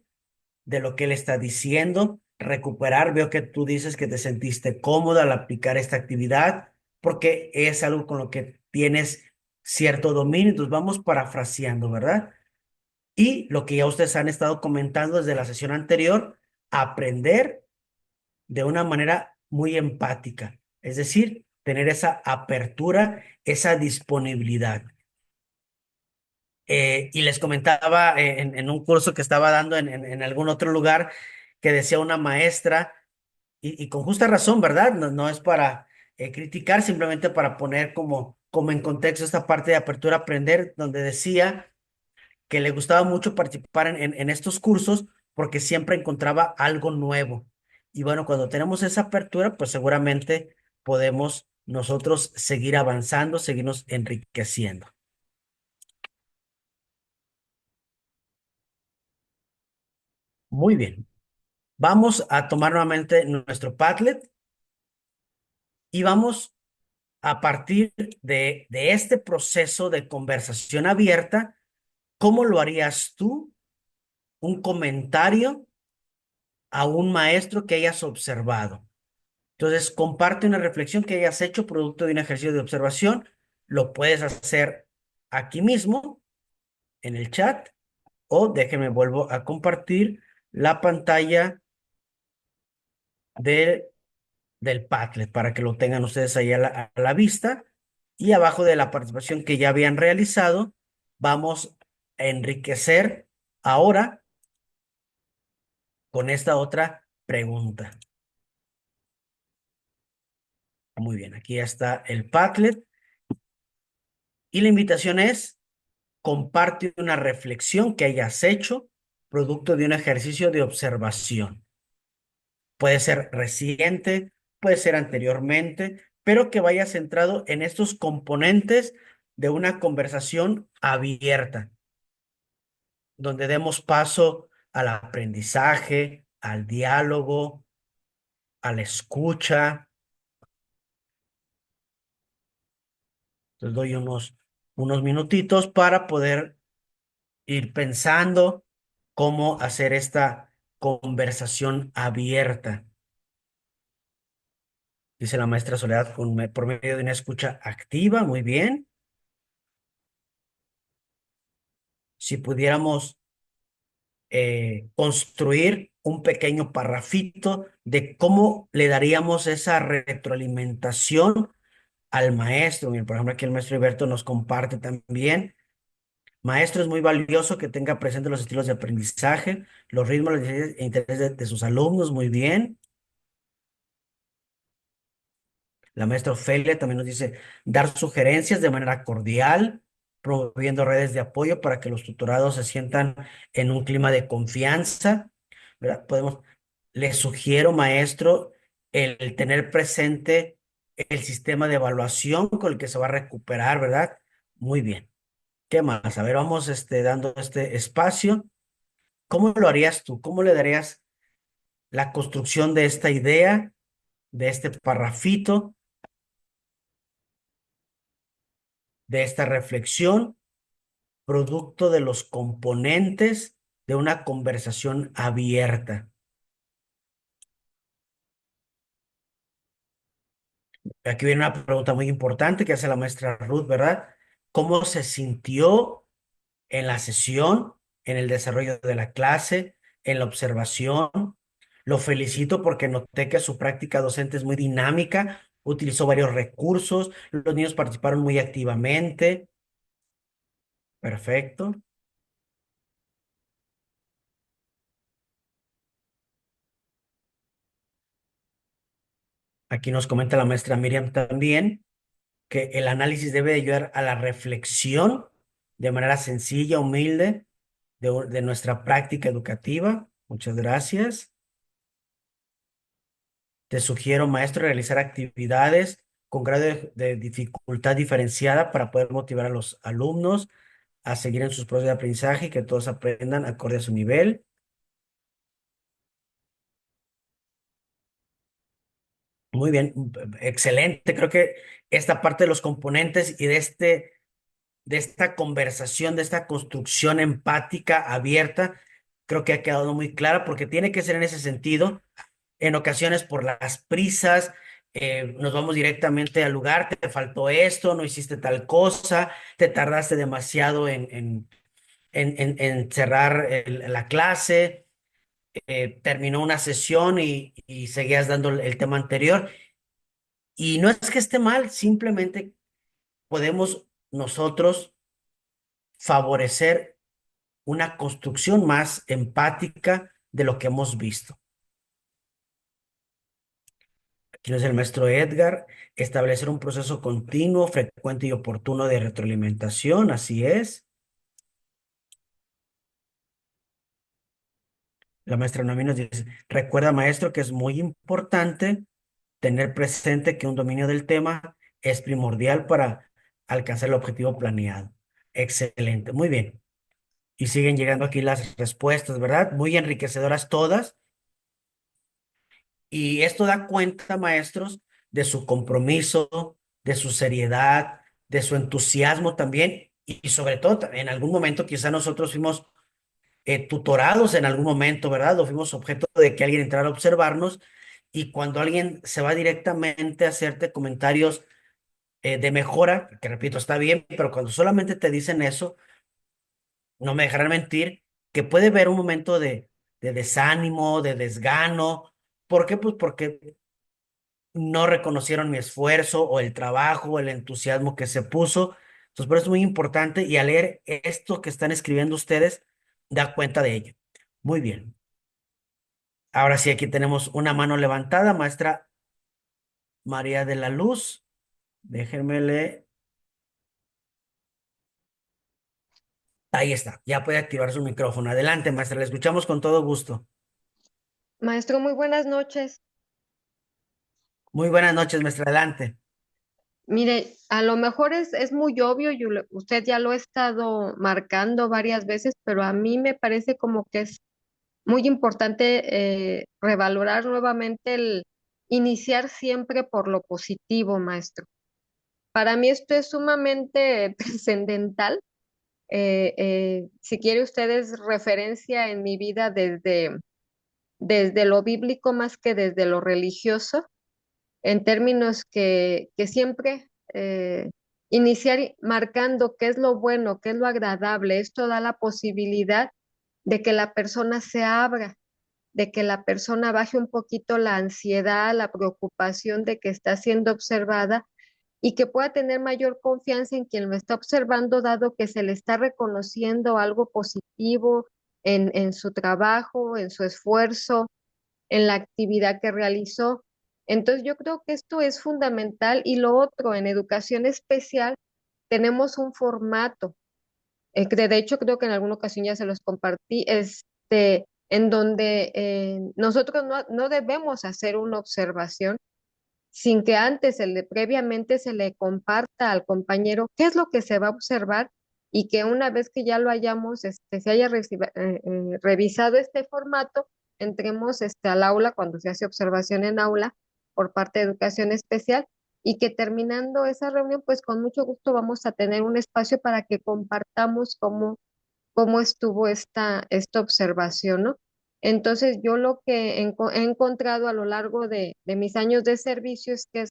de lo que él está diciendo, recuperar. Veo que tú dices que te sentiste cómoda al aplicar esta actividad porque es algo con lo que tienes cierto dominio. Entonces vamos parafraseando, ¿verdad? Y lo que ya ustedes han estado comentando desde la sesión anterior, aprender de una manera muy empática, es decir, tener esa apertura, esa disponibilidad. Y les comentaba en un curso que estaba dando en algún otro lugar que decía una maestra, y con justa razón, ¿verdad? No, no es para criticar, simplemente para poner como en contexto esta parte de apertura a aprender, donde decía que le gustaba mucho participar en estos cursos porque siempre encontraba algo nuevo. Y bueno, cuando tenemos esa apertura, pues seguramente podemos nosotros seguir avanzando, seguirnos enriqueciendo. Muy bien. Vamos a tomar nuevamente nuestro Padlet y vamos a partir de este proceso de conversación abierta, ¿cómo lo harías tú? Un comentario a un maestro que hayas observado. Entonces, comparte una reflexión que hayas hecho producto de un ejercicio de observación. Lo puedes hacer aquí mismo en el chat o déjenme vuelvo a compartir la pantalla de, del Padlet para que lo tengan ustedes ahí a la vista. Y abajo de la participación que ya habían realizado, vamos a enriquecer ahora con esta otra pregunta. Muy bien, aquí ya está el Padlet y la invitación es comparte una reflexión que hayas hecho producto de un ejercicio de observación. Puede ser reciente, puede ser anteriormente, pero que vaya centrado en estos componentes de una conversación abierta, donde demos paso al aprendizaje, al diálogo, a la escucha. Les doy unos minutitos para poder ir pensando cómo hacer esta conversación abierta. dice la maestra Soledad, por medio de una escucha activa, muy bien. Si pudiéramos construir un pequeño parrafito de cómo le daríamos esa retroalimentación al maestro. Bien, por ejemplo, aquí el maestro Alberto nos comparte también. Maestro, es muy valioso que tenga presente los estilos de aprendizaje, los ritmos los e intereses de sus alumnos. Muy bien. La maestra Ofelia también nos dice dar sugerencias de manera cordial, promoviendo redes de apoyo para que los tutorados se sientan en un clima de confianza, ¿verdad? Les sugiero, maestro, el tener presente el sistema de evaluación con el que se va a recuperar, ¿verdad? Muy bien. ¿Qué más? A ver, vamos dando este espacio. ¿Cómo lo harías tú? ¿Cómo le darías la construcción de esta idea, de este parrafito, de esta reflexión, producto de los componentes de una conversación abierta? Aquí viene una pregunta muy importante que hace la maestra Ruth, ¿verdad? ¿Cómo se sintió en la sesión, en el desarrollo de la clase, en la observación? Lo felicito porque noté que su práctica docente es muy dinámica, utilizó varios recursos, los niños participaron muy activamente. Perfecto. Aquí nos comenta la maestra Miriam también que el análisis debe ayudar a la reflexión de manera sencilla, humilde, de nuestra práctica educativa. Muchas gracias. Te sugiero, maestro, realizar actividades con grado de dificultad diferenciada para poder motivar a los alumnos a seguir en sus procesos de aprendizaje y que todos aprendan acorde a su nivel. Muy bien, excelente. Creo que esta parte de los componentes y de esta conversación, de esta construcción empática abierta, creo que ha quedado muy clara porque tiene que ser en ese sentido. En ocasiones por las prisas, nos vamos directamente al lugar, te faltó esto, no hiciste tal cosa, te tardaste demasiado en cerrar la clase, terminó una sesión y seguías dando el tema anterior. Y no es que esté mal, simplemente podemos nosotros favorecer una construcción más empática de lo que hemos visto. Aquí nos dice el maestro Edgar, establecer un proceso continuo, frecuente y oportuno de retroalimentación, así es. La maestra Noemí nos dice, recuerda, maestro, que es muy importante tener presente que un dominio del tema es primordial para alcanzar el objetivo planeado. Excelente, muy bien. Y siguen llegando aquí las respuestas, ¿verdad? Muy enriquecedoras todas. Y esto da cuenta, maestros, de su compromiso, de su seriedad, de su entusiasmo también. Y sobre todo, en algún momento quizá nosotros fuimos tutorados en algún momento, ¿verdad? O fuimos objeto de que alguien entrara a observarnos. Y cuando alguien se va directamente a hacerte comentarios de mejora, que repito, está bien, pero cuando solamente te dicen eso, no me dejarán mentir, que puede haber un momento de desánimo, de desgano. ¿Por qué? Pues porque no reconocieron mi esfuerzo o el trabajo o el entusiasmo que se puso. Entonces, por eso es muy importante y al leer esto que están escribiendo ustedes, da cuenta de ello. Muy bien. Ahora sí, aquí tenemos una mano levantada, maestra María de la Luz. Déjenme leer. Ahí está, ya puede activar su micrófono. Adelante, maestra, le escuchamos con todo gusto. Maestro, muy buenas noches. Muy buenas noches, maestra, adelante. Mire, a lo mejor es muy obvio, usted ya lo ha estado marcando varias veces, pero a mí me parece como que es muy importante revalorar nuevamente el iniciar siempre por lo positivo, maestro. Para mí esto es sumamente trascendental. Si quiere usted es referencia en mi vida desde lo bíblico más que desde lo religioso. en términos que siempre iniciar marcando qué es lo bueno, qué es lo agradable. Esto da la posibilidad de que la persona se abra, de que la persona baje un poquito la ansiedad, la preocupación de que está siendo observada y que pueda tener mayor confianza en quien lo está observando, dado que se le está reconociendo algo positivo en su trabajo, en su esfuerzo, en la actividad que realizó. Entonces yo creo que esto es fundamental y lo otro, en educación especial tenemos un formato, que de hecho creo que en alguna ocasión ya se los compartí, en donde nosotros no debemos hacer una observación sin que antes, previamente se le comparta al compañero qué es lo que se va a observar y que una vez que ya lo hayamos, se haya revisado este formato, entremos al aula cuando se hace observación en aula por parte de educación especial y que terminando esa reunión, pues con mucho gusto vamos a tener un espacio para que compartamos cómo estuvo esta observación, ¿no? Entonces, yo lo que he encontrado a lo largo de mis años de servicio es que es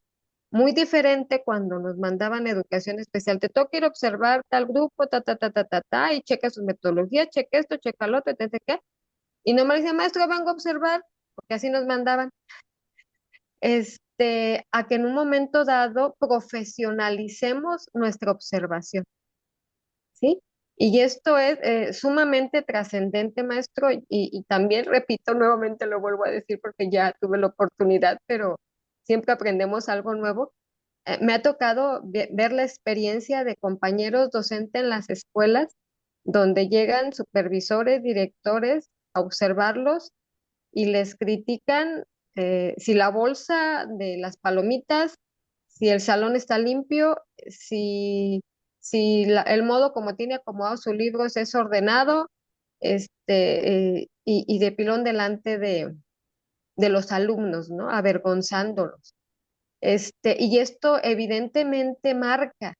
muy diferente cuando nos mandaban educación especial. Te toca ir a observar tal grupo, y checa sus metodologías, checa esto, checa lo otro, qué. Y no me decía, maestro, vengo a observar, porque así nos mandaban, a que en un momento dado profesionalicemos nuestra observación. ¿Sí? Y esto es sumamente trascendente, maestro, y también, repito, nuevamente lo vuelvo a decir porque ya tuve la oportunidad, pero siempre aprendemos algo nuevo. Me ha tocado ver la experiencia de compañeros docentes en las escuelas, donde llegan supervisores, directores a observarlos y les critican si la bolsa de las palomitas, si el salón está limpio, si el modo como tiene acomodados sus libros es ordenado, y de pilón delante de los alumnos, ¿no? Avergonzándolos. Y esto evidentemente marca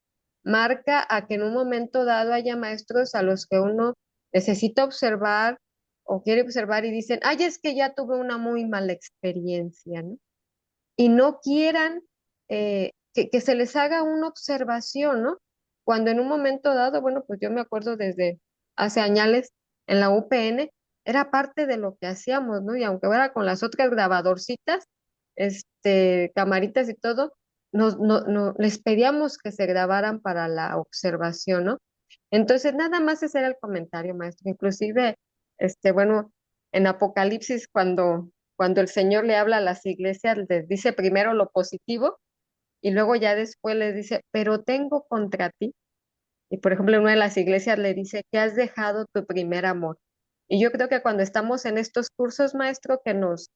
a que en un momento dado haya maestros a los que uno necesita observar o quiere observar y dicen, ay, es que ya tuve una muy mala experiencia, ¿no? Y no quieran que se les haga una observación, ¿no? Cuando en un momento dado, bueno, pues yo me acuerdo desde hace años en la UPN, era parte de lo que hacíamos, ¿no? Y aunque era con las otras grabadorcitas, camaritas y todo, les pedíamos que se grabaran para la observación, ¿no? Entonces, nada más ese era el comentario, maestro. Inclusive, bueno, en Apocalipsis, cuando el Señor le habla a las iglesias, les dice primero lo positivo y luego ya después les dice, pero tengo contra ti. Y por ejemplo, en una de las iglesias le dice que has dejado tu primer amor. Y yo creo que cuando estamos en estos cursos, maestro, que nos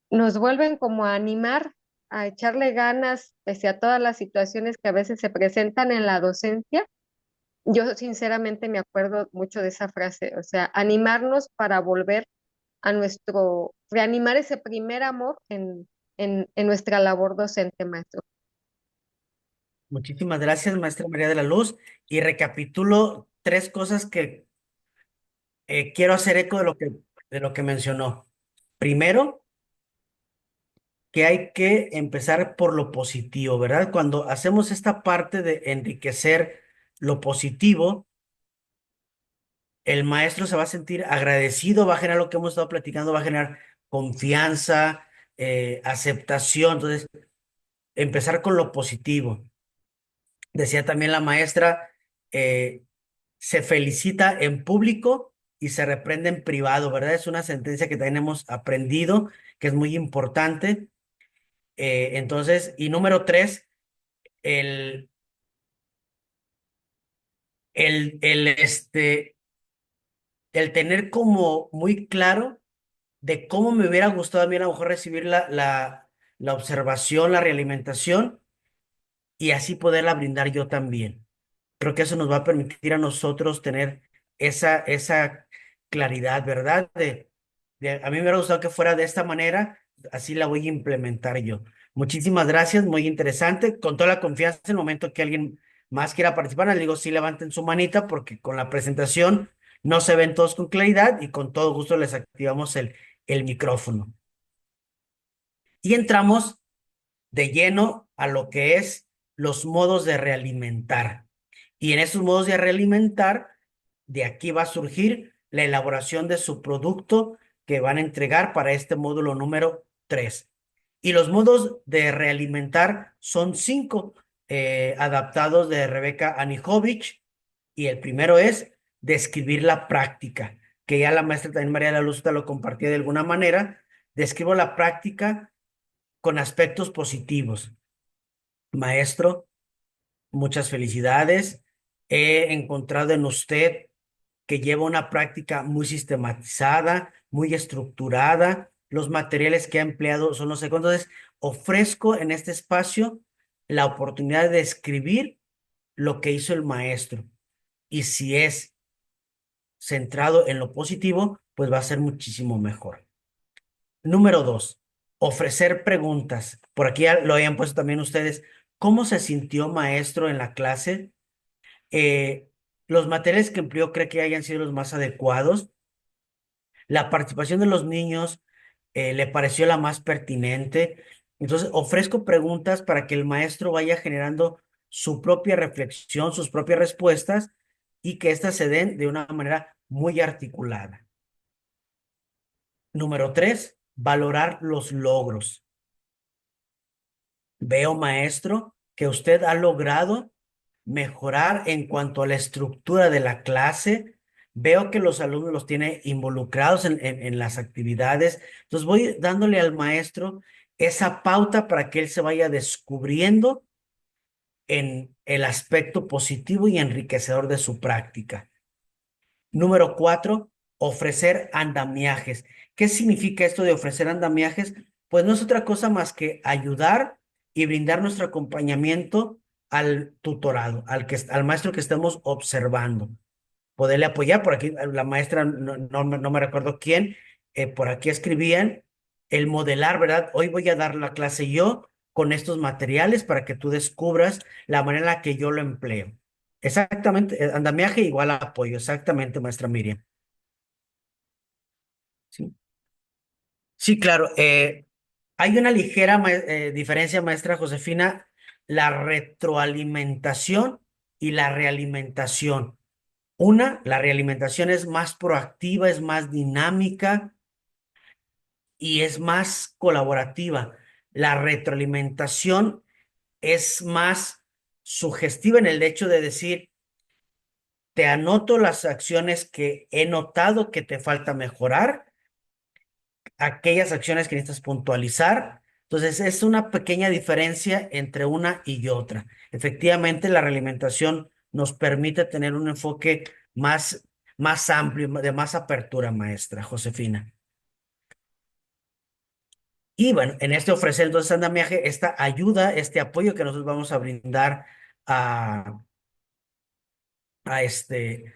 vuelven como a animar, a echarle ganas, pese a todas las situaciones que a veces se presentan en la docencia. Yo sinceramente me acuerdo mucho de esa frase, o sea, animarnos para volver reanimar ese primer amor en nuestra labor docente, maestro. Muchísimas gracias, maestra María de la Luz. Y recapitulo tres cosas que quiero hacer eco de lo que mencionó. Primero, que hay que empezar por lo positivo, ¿verdad? Cuando hacemos esta parte de enriquecer lo positivo, el maestro se va a sentir agradecido, va a generar lo que hemos estado platicando, va a generar confianza, aceptación. Entonces, empezar con lo positivo. Decía también la maestra, eh, se felicita en público y se reprende en privado, ¿verdad? Es una sentencia que también hemos aprendido, que es muy importante. Entonces, y número tres, el, el el tener como muy claro de cómo me hubiera gustado a mí a lo mejor recibir la observación, la realimentación y así poderla brindar yo también. Creo que eso nos va a permitir a nosotros tener esa claridad, ¿verdad? A mí me hubiera gustado que fuera de esta manera, así la voy a implementar yo. Muchísimas gracias, muy interesante. Con toda la confianza, en el momento que alguien más quiera participar, les digo, sí levanten su manita porque con la presentación no se ven todos con claridad y con todo gusto les activamos el micrófono. Y entramos de lleno a lo que es los modos de realimentar. Y en esos modos de realimentar, de aquí va a surgir la elaboración de su producto que van a entregar para este módulo número 3. Y los modos de realimentar son 5, adaptados de Rebeca Anijovic. Y el primero es describir la práctica, que ya la maestra también María de la Luz te lo compartía de alguna manera. Describo la práctica con aspectos positivos. Maestro, muchas felicidades. He encontrado en usted que lleva una práctica muy sistematizada, muy estructurada. Los materiales que ha empleado son los segundos. Entonces, ofrezco en este espacio la oportunidad de escribir lo que hizo el maestro. Y si es centrado en lo positivo, pues va a ser muchísimo mejor. Número 2, ofrecer preguntas. Por aquí ya lo habían puesto también ustedes. ¿Cómo se sintió maestro en la clase? Eh, los materiales que empleó cree que hayan sido los más adecuados. La participación de los niños le pareció la más pertinente. Entonces, ofrezco preguntas para que el maestro vaya generando su propia reflexión, sus propias respuestas y que éstas se den de una manera muy articulada. Número 3, valorar los logros. Veo, maestro, que usted ha logrado mejorar en cuanto a la estructura de la clase. Veo que los alumnos los tiene involucrados en las actividades. Entonces voy dándole al maestro esa pauta para que él se vaya descubriendo en el aspecto positivo y enriquecedor de su práctica. Número 4, ofrecer andamiajes. ¿Qué significa esto de ofrecer andamiajes? Pues no es otra cosa más que ayudar y brindar nuestro acompañamiento al tutorado, al maestro que estemos observando. Poderle apoyar. Por aquí la maestra, no me recuerdo quién, por aquí escribían el modelar, ¿verdad? Hoy voy a dar la clase yo con estos materiales para que tú descubras la manera en la que yo lo empleo. Exactamente, andamiaje igual a apoyo, exactamente, maestra Miriam. Sí, sí, claro. Hay una ligera diferencia, maestra Josefina, la retroalimentación y la realimentación. La realimentación es más proactiva, es más dinámica y es más colaborativa. La retroalimentación es más sugestiva en el hecho de decir, te anoto las acciones que he notado que te falta mejorar, aquellas acciones que necesitas puntualizar. Entonces, es una pequeña diferencia entre una y otra. Efectivamente, la realimentación nos permite tener un enfoque más amplio, de más apertura, maestra Josefina. Y bueno, en este ofrecer entonces andamiaje, esta ayuda, este apoyo que nosotros vamos a brindar a, a, este,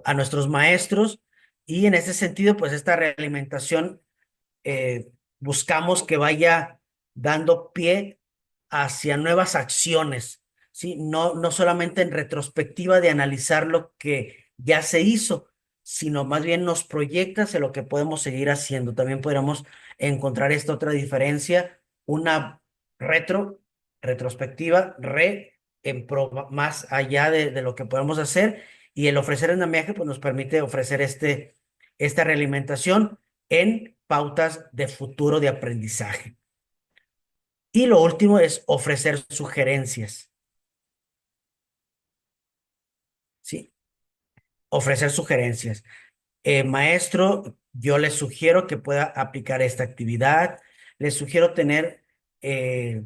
a nuestros maestros. Y en ese sentido, pues esta realimentación buscamos que vaya dando pie hacia nuevas acciones, ¿sí? No solamente en retrospectiva de analizar lo que ya se hizo, sino más bien nos proyecta hacia lo que podemos seguir haciendo. También podríamos encontrar esta otra diferencia, una retrospectiva, más allá de lo que podemos hacer, y el ofrecer andamiaje pues nos permite ofrecer esta realimentación en pautas de futuro de aprendizaje. Y lo último es ofrecer sugerencias, ¿sí? Ofrecer sugerencias. Maestro, yo le sugiero que pueda aplicar esta actividad, le sugiero tener eh,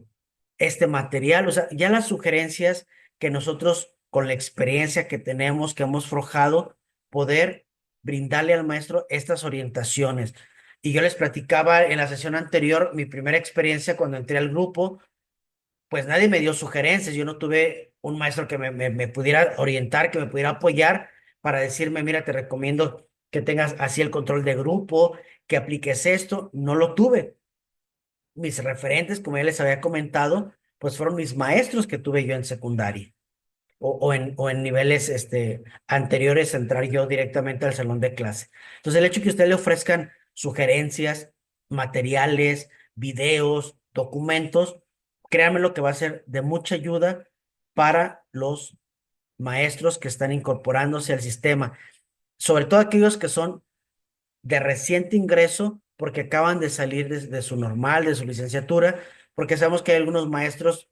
este material, o sea, ya las sugerencias que nosotros con la experiencia que tenemos, que hemos forjado, poder brindarle al maestro estas orientaciones. Y yo les platicaba en la sesión anterior mi primera experiencia cuando entré al grupo, pues nadie me dio sugerencias, yo no tuve un maestro que me pudiera orientar, que me pudiera apoyar para decirme, mira, te recomiendo que tengas así el control de grupo, que apliques esto, no lo tuve. Mis referentes, como ya les había comentado, pues fueron mis maestros que tuve yo en secundaria o en niveles anteriores a entrar yo directamente al salón de clase. Entonces, el hecho de que ustedes le ofrezcan sugerencias, materiales, videos, documentos, créanme lo que va a ser de mucha ayuda para los maestros que están incorporándose al sistema, sobre todo aquellos que son de reciente ingreso porque acaban de salir de su normal, de su licenciatura, porque sabemos que hay algunos maestros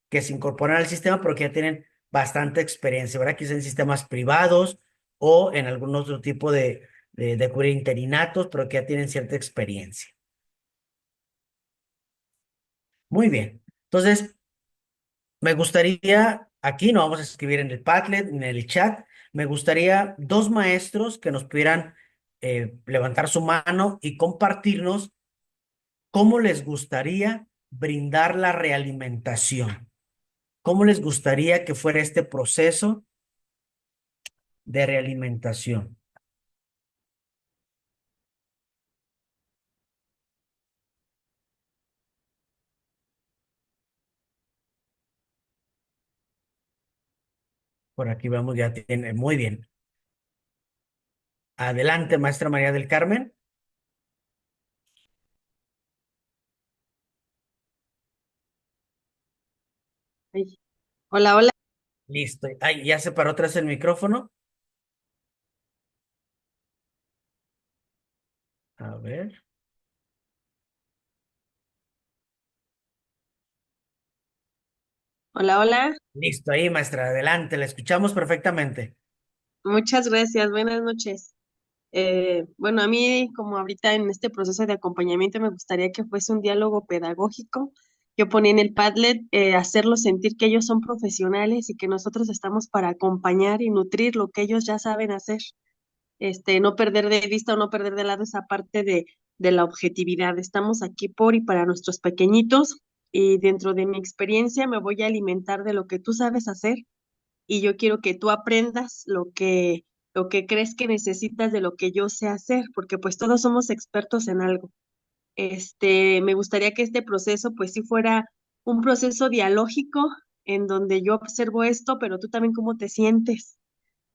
que se incorporan al sistema porque ya tienen bastante experiencia, ¿verdad? Quizás en sistemas privados o en algún otro tipo de cubrir interinatos, pero que ya tienen cierta experiencia. Muy bien. Entonces, me gustaría, aquí no vamos a escribir en el Padlet, en el chat, me gustaría dos maestros que nos pudieran levantar su mano y compartirnos cómo les gustaría brindar la realimentación. ¿Cómo les gustaría que fuera este proceso de realimentación? Por aquí vamos, ya tiene, muy bien. Adelante, maestra María del Carmen. Ay, hola, hola. Listo. Ay, ya se paró atrás el micrófono. A ver. Hola, hola. Listo, ahí, maestra, adelante, la escuchamos perfectamente. Muchas gracias. Buenas noches. Bueno, a mí, como ahorita en este proceso de acompañamiento, me gustaría que fuese un diálogo pedagógico. Yo ponía en el Padlet hacerlos sentir que ellos son profesionales y que nosotros estamos para acompañar y nutrir lo que ellos ya saben hacer. No perder de vista o no perder de lado esa parte de la objetividad. Estamos aquí por y para nuestros pequeñitos y dentro de mi experiencia me voy a alimentar de lo que tú sabes hacer y yo quiero que tú aprendas lo que crees que necesitas de lo que yo sé hacer, porque pues todos somos expertos en algo. Me gustaría que este proceso pues sí fuera un proceso dialógico en donde yo observo esto, pero tú también cómo te sientes,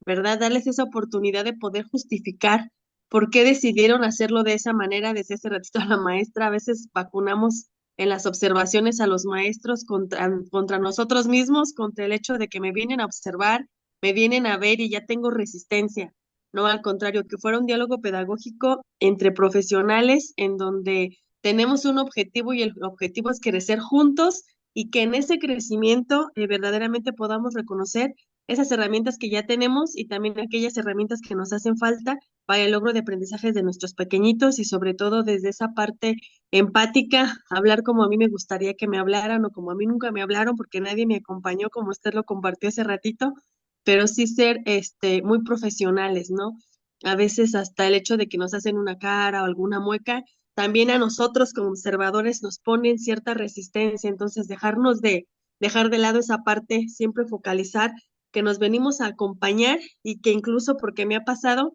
¿verdad? Darles esa oportunidad de poder justificar por qué decidieron hacerlo de esa manera. Decía hace ratito a la maestra, a veces vacunamos en las observaciones a los maestros contra nosotros mismos, contra el hecho de que me vienen a observar, me vienen a ver y ya tengo resistencia. No, al contrario, que fuera un diálogo pedagógico entre profesionales en donde tenemos un objetivo y el objetivo es crecer juntos y que en ese crecimiento verdaderamente podamos reconocer esas herramientas que ya tenemos y también aquellas herramientas que nos hacen falta para el logro de aprendizajes de nuestros pequeñitos y sobre todo desde esa parte empática, hablar como a mí me gustaría que me hablaran o como a mí nunca me hablaron porque nadie me acompañó como usted lo compartió hace ratito, pero sí ser muy profesionales, ¿no? A veces hasta el hecho de que nos hacen una cara o alguna mueca, también a nosotros como observadores nos ponen cierta resistencia, entonces dejar de lado esa parte, siempre focalizar que nos venimos a acompañar y que incluso porque me ha pasado,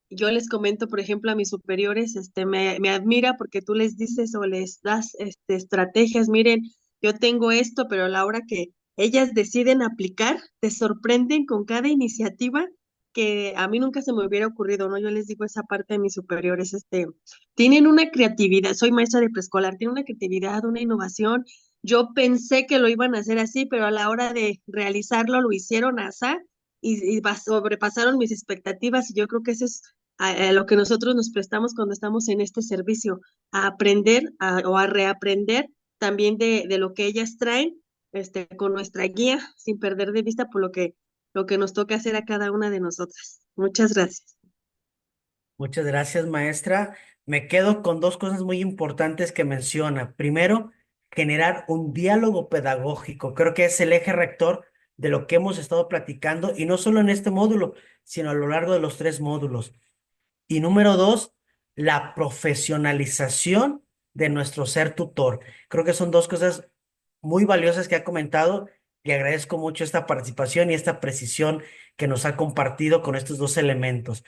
yo les comento, por ejemplo, a mis superiores, me admira porque tú les dices o les das estrategias, miren, yo tengo esto, pero a la hora que ellas deciden aplicar, te sorprenden con cada iniciativa que a mí nunca se me hubiera ocurrido, ¿no? Yo les digo esa parte de mis superiores, tienen una creatividad, soy maestra de preescolar, tienen una creatividad, una innovación. Yo pensé que lo iban a hacer así, pero a la hora de realizarlo lo hicieron así y sobrepasaron mis expectativas y yo creo que eso es a lo que nosotros nos prestamos cuando estamos en este servicio, a aprender o a reaprender también de lo que ellas traen, con nuestra guía, sin perder de vista por lo que nos toca hacer a cada una de nosotras. Muchas gracias. Muchas gracias, maestra. Me quedo con dos cosas muy importantes que menciona. Primero, generar un diálogo pedagógico. Creo que es el eje rector de lo que hemos estado platicando, y no solo en este módulo, sino a lo largo de los tres módulos. Y número dos, la profesionalización de nuestro ser tutor. Creo que son dos cosas muy valiosas que ha comentado y agradezco mucho esta participación y esta precisión que nos ha compartido con estos dos elementos.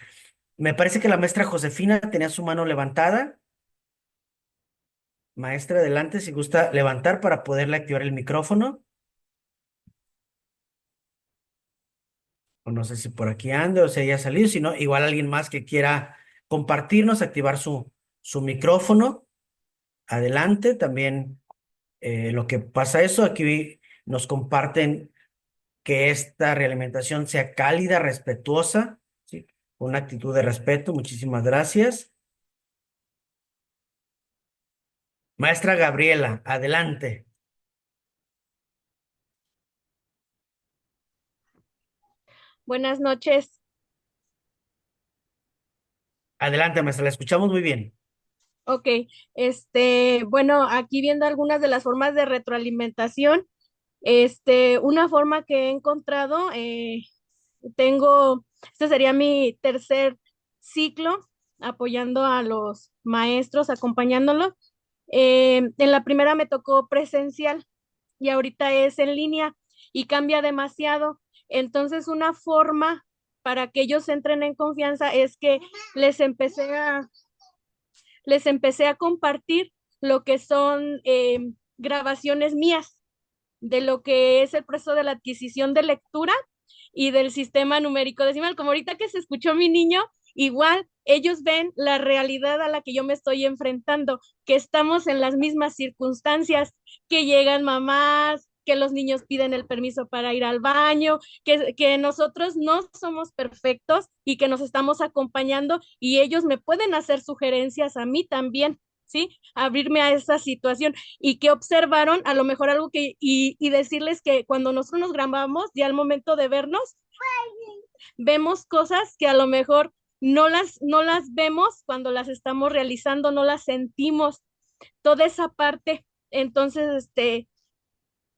Me parece que la maestra Josefina tenía su mano levantada. Maestra, adelante, si gusta levantar para poderle activar el micrófono. O no sé si por aquí ande o se haya salido, si no, igual alguien más que quiera compartirnos, activar su micrófono. Adelante, también Lo que pasa eso, aquí nos comparten que esta realimentación sea cálida, respetuosa, ¿sí? Con una actitud de respeto. Muchísimas gracias. Maestra Gabriela, adelante. Buenas noches. Adelante, maestra, la escuchamos muy bien. Ok, bueno, aquí viendo algunas de las formas de retroalimentación, una forma que he encontrado, este sería mi tercer ciclo apoyando a los maestros, acompañándolos. En la primera me tocó presencial y ahorita es en línea y cambia demasiado. Entonces, una forma para que ellos entren en confianza es que les empecé a les empecé a compartir lo que son grabaciones mías de lo que es el proceso de la adquisición de lectura y del sistema numérico decimal. Como ahorita que se escuchó mi niño, igual ellos ven la realidad a la que yo me estoy enfrentando, que estamos en las mismas circunstancias, que llegan mamás, que los niños piden el permiso para ir al baño, que nosotros no somos perfectos y que nos estamos acompañando y ellos me pueden hacer sugerencias a mí también, ¿sí? Abrirme a esa situación y que observaron a lo mejor algo y decirles que cuando nosotros nos grabamos, ya al momento de vernos, vemos cosas que a lo mejor no las vemos cuando las estamos realizando, no las sentimos, toda esa parte. Entonces,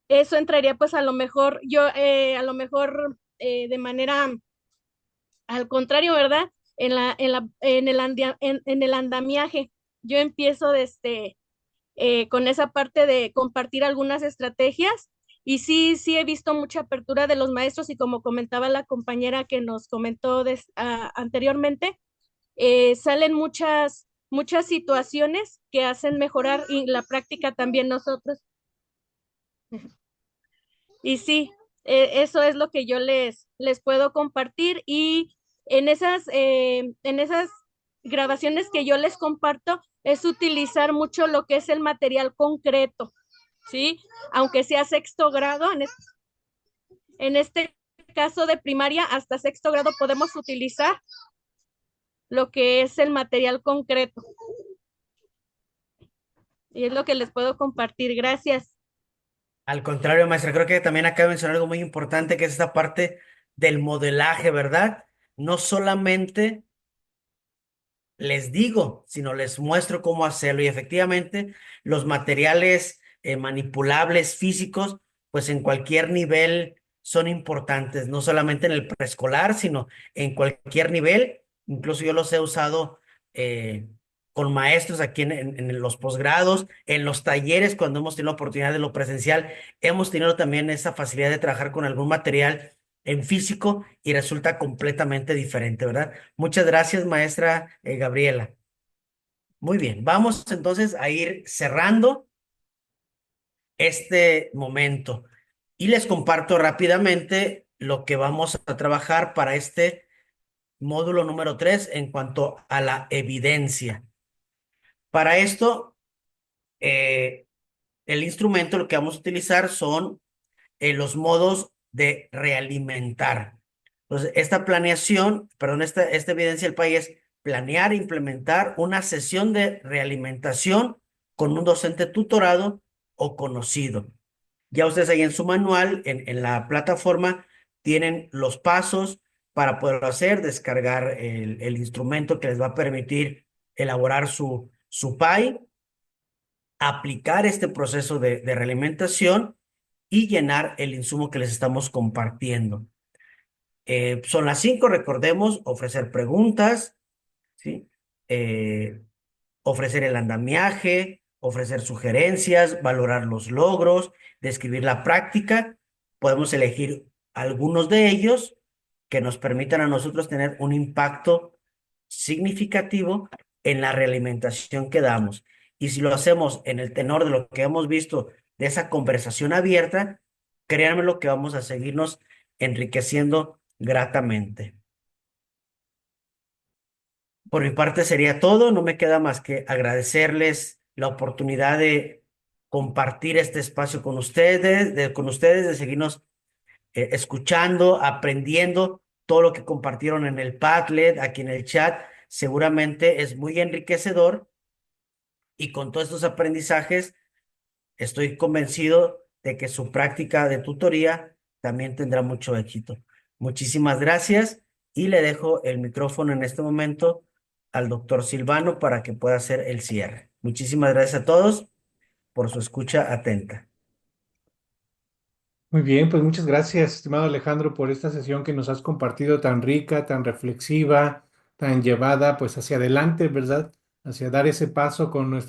eso entraría pues a lo mejor, a lo mejor de manera al contrario, ¿verdad? En el andamiaje, yo empiezo con esa parte de compartir algunas estrategias y sí, sí he visto mucha apertura de los maestros y como comentaba la compañera que nos comentó anteriormente, salen muchas situaciones que hacen mejorar y la práctica también nosotros. Y sí, eso es lo que yo les puedo compartir y en esas grabaciones que yo les comparto es utilizar mucho lo que es el material concreto, ¿sí? Aunque sea sexto grado, en este caso de primaria hasta sexto grado podemos utilizar lo que es el material concreto. Y es lo que les puedo compartir. Gracias. Al contrario, maestra, creo que también acaba de mencionar algo muy importante, que es esta parte del modelaje, ¿verdad? No solamente les digo, sino les muestro cómo hacerlo. Y efectivamente, los materiales manipulables físicos, pues en cualquier nivel son importantes, no solamente en el preescolar, sino en cualquier nivel. Incluso yo los he usado con maestros aquí en los posgrados, en los talleres, cuando hemos tenido la oportunidad de lo presencial, hemos tenido también esa facilidad de trabajar con algún material en físico y resulta completamente diferente, ¿verdad? Muchas gracias, maestra Gabriela. Muy bien, vamos entonces a ir cerrando este momento y les comparto rápidamente lo que vamos a trabajar para este módulo número 3 en cuanto a la evidencia. Para esto, eh, el instrumento lo que vamos a utilizar son los modos de realimentar. Entonces, esta planeación, perdón, esta evidencia del país es planear e implementar una sesión de realimentación con un docente tutorado o conocido. Ya ustedes ahí en su manual, en la plataforma, tienen los pasos para poderlo hacer, descargar el instrumento que les va a permitir elaborar su PAI, aplicar este proceso de realimentación y llenar el insumo que les estamos compartiendo. Son las 5, recordemos, ofrecer preguntas, ¿sí? Eh, Ofrecer el andamiaje, ofrecer sugerencias, valorar los logros, describir la práctica. Podemos elegir algunos de ellos que nos permitan a nosotros tener un impacto significativo en la realimentación que damos. Y si lo hacemos en el tenor de lo que hemos visto de esa conversación abierta, créanme lo que vamos a seguirnos enriqueciendo gratamente. Por mi parte sería todo, no me queda más que agradecerles la oportunidad de compartir este espacio con ustedes, de seguirnos escuchando, aprendiendo todo lo que compartieron en el Padlet, aquí en el chat. Seguramente es muy enriquecedor y con todos estos aprendizajes estoy convencido de que su práctica de tutoría también tendrá mucho éxito. Muchísimas gracias y le dejo el micrófono en este momento al doctor Silvano para que pueda hacer el cierre. Muchísimas gracias a todos por su escucha atenta. Muy bien, pues muchas gracias, estimado Alejandro, por esta sesión que nos has compartido tan rica, tan reflexiva, tan llevada pues hacia adelante, ¿verdad? Hacia dar ese paso con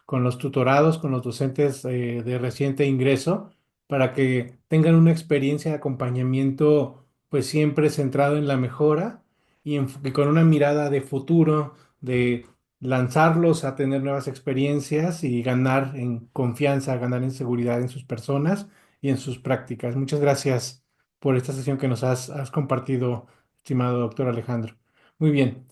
con los tutorados, con los docentes de reciente ingreso, para que tengan una experiencia de acompañamiento pues siempre centrado en la mejora y con una mirada de futuro, de lanzarlos a tener nuevas experiencias y ganar en confianza, ganar en seguridad en sus personas y en sus prácticas. Muchas gracias por esta sesión que has compartido, estimado doctor Alejandro. Muy bien.